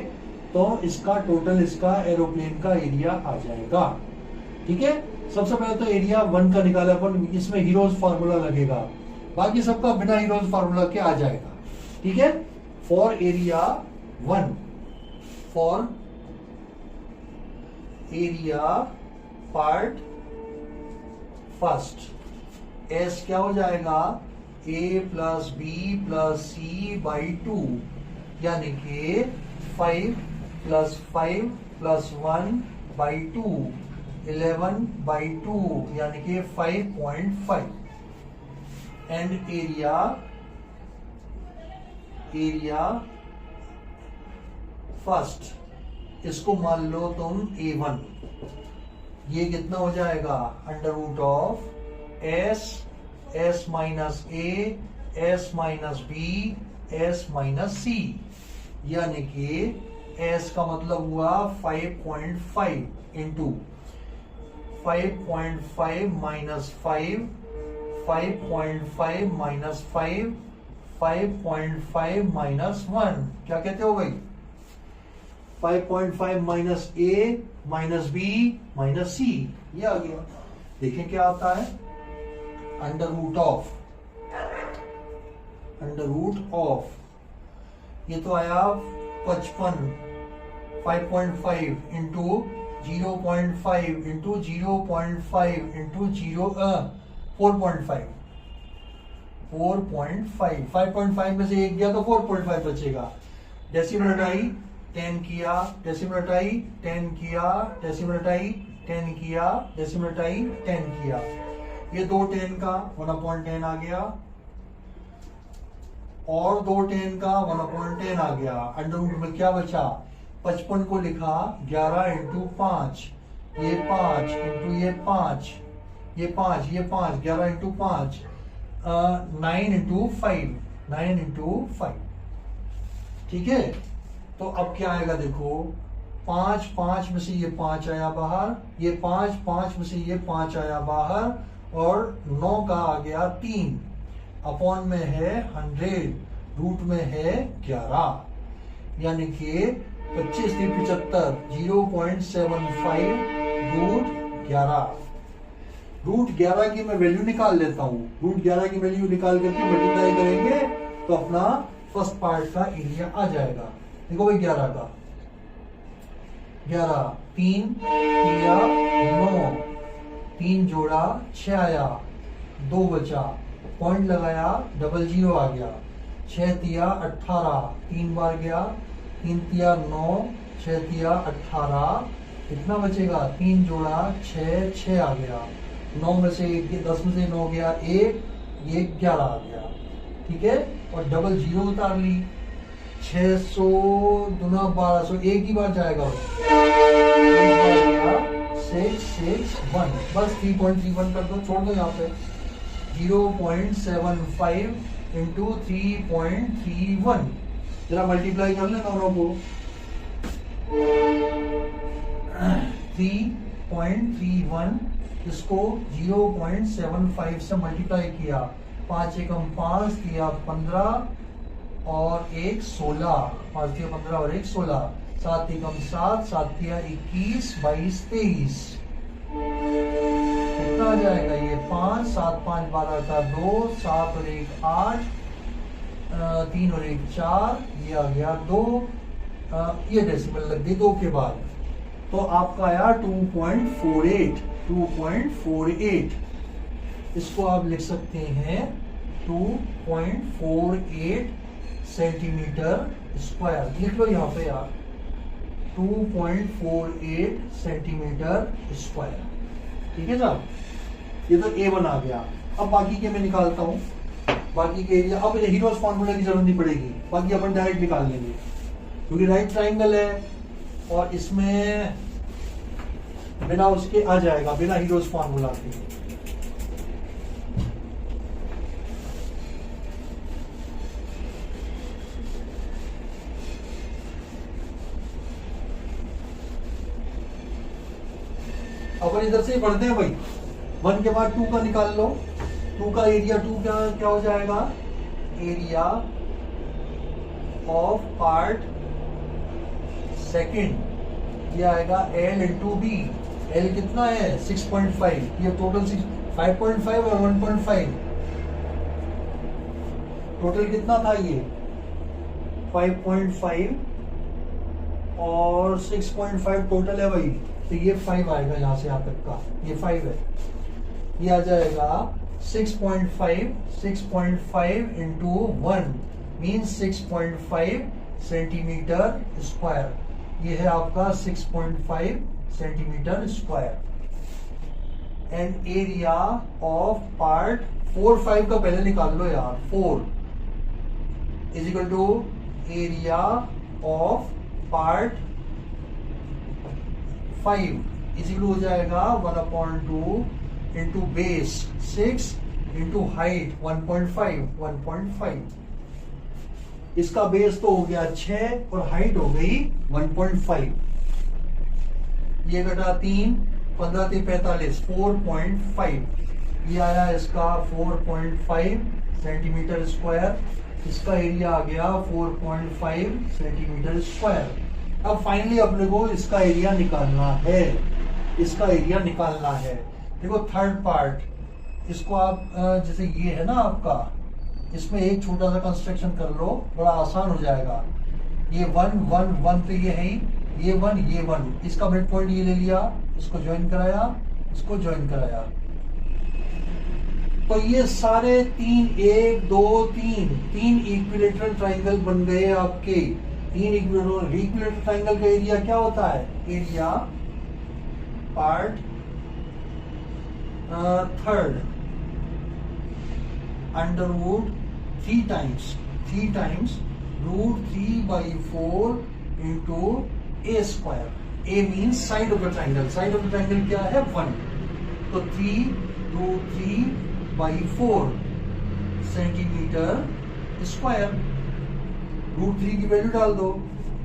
तो इसका टोटल, इसका एरोप्लेन का एरिया आ जाएगा, ठीक है। सबसे पहले तो एरिया 1 का निकाला अपन, इसमें हीरोज फार्मूला लगेगा, बाकी सबका बिना हीरोज फार्मूला के आ जाएगा, ठीक है। For area 1, for area part first, S क्या हो जाएगा? a plus B plus C by 2, यानी कि 5 प्लस 5 प्लस 1 बाई 2, 11 बाई 2, यानी कि 5.5। एंड एरिया फर्स्ट, इसको मान लो तुम A1, ये कितना हो जाएगा? Under root of S minus A, S minus B, S minus C, यानी कि एस का मतलब हुआ 5.5 इंटू 5.5 माइनस 5, 5.5 माइनस 5, 5.5 माइनस 1, क्या कहते हो भाई? 5.5 माइनस ए माइनस बी माइनस सी, ये आ गया। देखें क्या आता है? अंडर रूट ऑफ, ये तो आया 55, 5.5 इंटू 0.5 इंटू 0.5 इंटू 4.5, 5.5 में से एक गया तो 4.5 बचेगा। डेसिमल हटाई 10 किया, डेसिमल हटाई 10 किया, डेसिमल हटाई 10 किया, डेसिमल हटाई 10 किया, ये 2 10 का 1/10 आ गया, और 2 10 का 1/10 आ गया। अंडर रूट में क्या बचा? 55 को लिखा 11 इंटू 5, ये 5 इंटू ये 5, ये 5, ये 5, 11 इंटू 5, 9 इंटू 5, 9 इंटू 5, ठीक है। तो अब क्या आएगा देखो, 5 5 में से ये 5 आया बाहर, ये 5 5 में से ये 5 आया बाहर, और 9 का आ गया 3, अपॉन में है 100, रूट में है 11, यानी कि 25 3 75, 0.75 रूट 11। रूट 11 की मैं वैल्यू निकाल लेता हूं। रूट 11 की वैल्यू निकाल करके मल्टीप्लाई करेंगे तो अपना फर्स्ट पार्ट का एरिया आ जाएगा। देखो भाई 11 का 11 3 तिया 9, 3 जोड़ा 6 आया, 2 बचा, पॉइंट लगाया, 00 आ गया, 6 तिया 18, 3 बार गया, 3 तिया 9, 6 तिया 18, कितना बचेगा, 3 जोड़ा 6 6 आ गया, 9 में से 10 में से 9 गया 1, ये 11 आ गया, ठीक है। और 00 उतार ली, 600 दुना 1200, एक ही बार जाएगा, एक बार गया 661, बस 3.31 कर दो, छोड़ दो यहाँ पे, 0.75 इंटू 3.31, जरा मल्टीप्लाई कर ले दोनों को, 3.31 इसको 0.75 से मल्टीप्लाई किया, 5 एकम 5 दिया 15 और 1 16, 5 दिया 15 और 1 16, 7 एकम 7, 7 दिया 21 22 23, कितना आ जाएगा ये 5 7 5 12 का 2, 7 और 1 8, 3 और 1 4, ये आ गया 2, ये डेसिमल लग गई 2 के बाद, तो आपका आया 2.48। इसको आप लिख सकते हैं 2.48 सेंटीमीटर स्क्वायर, लिख लो यहाँ पे यार, 2.48 सेंटीमीटर स्क्वायर, ठीक है साहब। ये तो A1 आ गया। अब बाकी के मैं निकालता हूँ, बाकी के एरिया, अब हीरोज फॉर्मूला की जरूरत नहीं पड़ेगी, बाकी अपन डायरेक्ट निकाल लेंगे, क्योंकि राइट ट्राइंगल है और इसमें बिना उसके आ जाएगा, बिना हीरोज फॉर्मूला के। अपन इधर से ही पढ़ते हैं भाई, 1 के बाद 2 का निकाल लो, 2 का एरिया, 2 क्या हो जाएगा, एरिया ऑफ पार्ट सेकंड, ये आएगा L इंटू बी। L कितना है 6.5, ये टोटल 5.5 और 1.5, टोटल कितना था ये 5.5 और 6.5 टोटल है भाई, तो ये 5 आएगा यहाँ से यहाँ तक का, ये 5 है, ये आ जाएगा 6.5 इंटू 1 मीन्स 6.5 सेंटीमीटर स्क्वायर, ये है आपका 6.5 centimetre square. And area of part 4 5 का पहले निकाल लो यार, 4 is equal to area of part 5 is equal हो जाएगा 1/2 इंटू बेस 6 इंटू हाइट 1.5, इसका बेस तो हो गया 6 और हाइट हो गई 1.5, ये घटा 3, 15 से 45, 4.5, ये आया इसका 4.5 सेंटीमीटर स्क्वायर, इसका एरिया आ गया 4.5 सेंटीमीटर स्क्वायर। अब फाइनली अपने को इसका एरिया निकालना है, इसका एरिया निकालना है। देखो थर्ड पार्ट, इसको आप जैसे ये है ना आपका, इसमें एक छोटा सा कंस्ट्रक्शन कर लो, बड़ा आसान हो जाएगा। ये 1 1 1 तो ये है ही, ये 1, इसका मिड पॉइंट ये ले लिया, इसको ज्वाइन कराया, इसको ज्वाइन कराया, तो ये सारे 3 1 2 3 इक्विलेटरल ट्राइंगल बन गए आपके। 3 इक्विलेटरल ट्राइंगल का एरिया क्या होता है, area part third under root 3 times √3/4 into A square. A means side of the triangle, side of the triangle क्या है 1, तो 3√3/4 सेंटीमीटर स्क्वायर। √3 की वैल्यू डाल दो,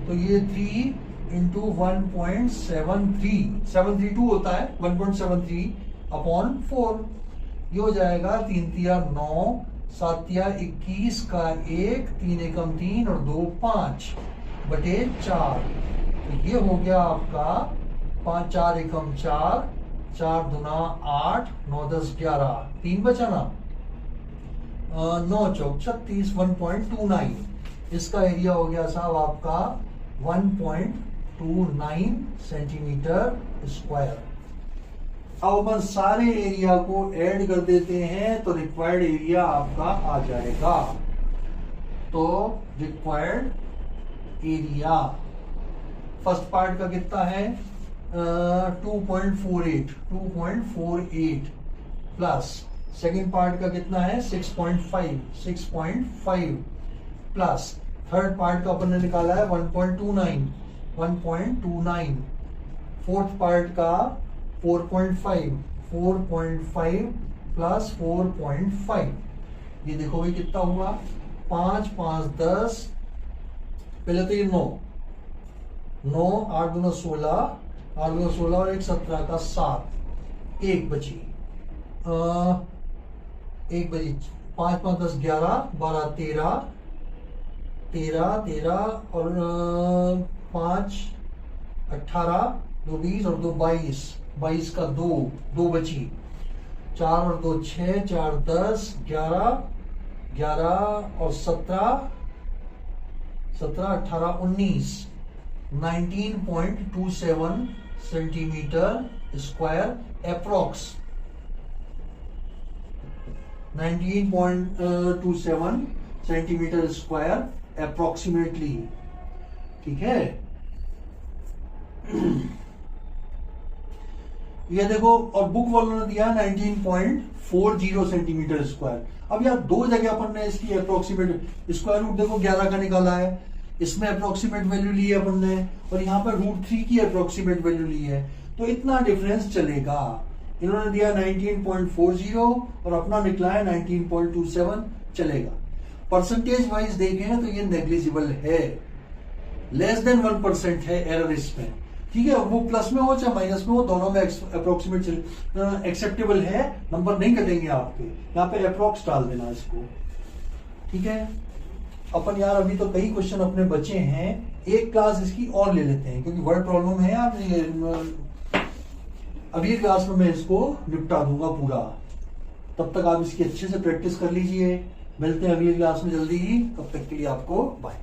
तो ये 3 इंटू 1.732 होता है 1.73 अपॉन 4। ये हो जाएगा 3 तिया 9, 7 तिया 21 का 1, 3 एकम 3 और 2 5 बटे 4। तो ये हो गया आपका 5 4 एकम 4, 4 दूना 8, 9 10 11, 3 बचा ना, 9 चौक 36, 1.29। इसका एरिया हो गया साहब आपका 1.29 सेंटीमीटर स्क्वायर। अब अपन सारे एरिया को ऐड कर देते हैं तो रिक्वायर्ड एरिया आपका आ जाएगा। तो रिक्वायर्ड एरिया फर्स्ट पार्ट का कितना है 2.48 प्लस सेकेंड पार्ट का कितना है 6.5 प्लस थर्ड पार्ट का अपन ने निकाला है 1.29 फोर्थ पार्ट का 4.5 प्लस 4.5। ये देखो भाई कितना हुआ 5 5 10, पहले तो ये 9 8 दूना 16, 8 दूना 16 और 1 17 का 7, एक बची 5 5 10 11 12 13 और 5 18, 2 20 और 2 22 का 2 बची, 4 और 2 6, 4 10 11 और 17 18 19, 19.27 centimetre square approx, 19.27 centimetre square approximately. ठीक है, ये देखो और बुक वालों ने दिया 19.40 सेंटीमीटर स्क्वायर। अब यार दो जगह अपन ने इसकी अप्रोक्सीमेट स्क्वायर रूट देखो 11 का निकाला है, इसमें अप्रोक्सीमेट वैल्यू ली है अपन ने और यहाँ पर √3 की अप्रोक्सीमेट वैल्यू ली है, तो इतना डिफरेंस चलेगा। इन्होंने दिया 19.40 और अपना निकला है 19.27, चलेगा। परसेंटेज वाइज देखें तो ये नेग्लिजिबल है, लेस देन 1% है एरर इसमें। ठीक है, वो प्लस में हो चाहे माइनस में हो, दोनों में अप्रोक्सीमेट एक्सेप्टेबल है, नंबर नहीं कटेंगे आपके। यहाँ पे अप्रोक्स डाल देना इसको। ठीक है, अपन यार अभी तो कई क्वेश्चन अपने बचे हैं, एक क्लास इसकी और ले लेते हैं क्योंकि वर्ड प्रॉब्लम है यार। अगली क्लास में मैं इसको निपटा दूंगा पूरा, तब तक आप इसकी अच्छे से प्रैक्टिस कर लीजिए। मिलते हैं अगली क्लास में जल्दी ही, तब तक के लिए आपको बाय।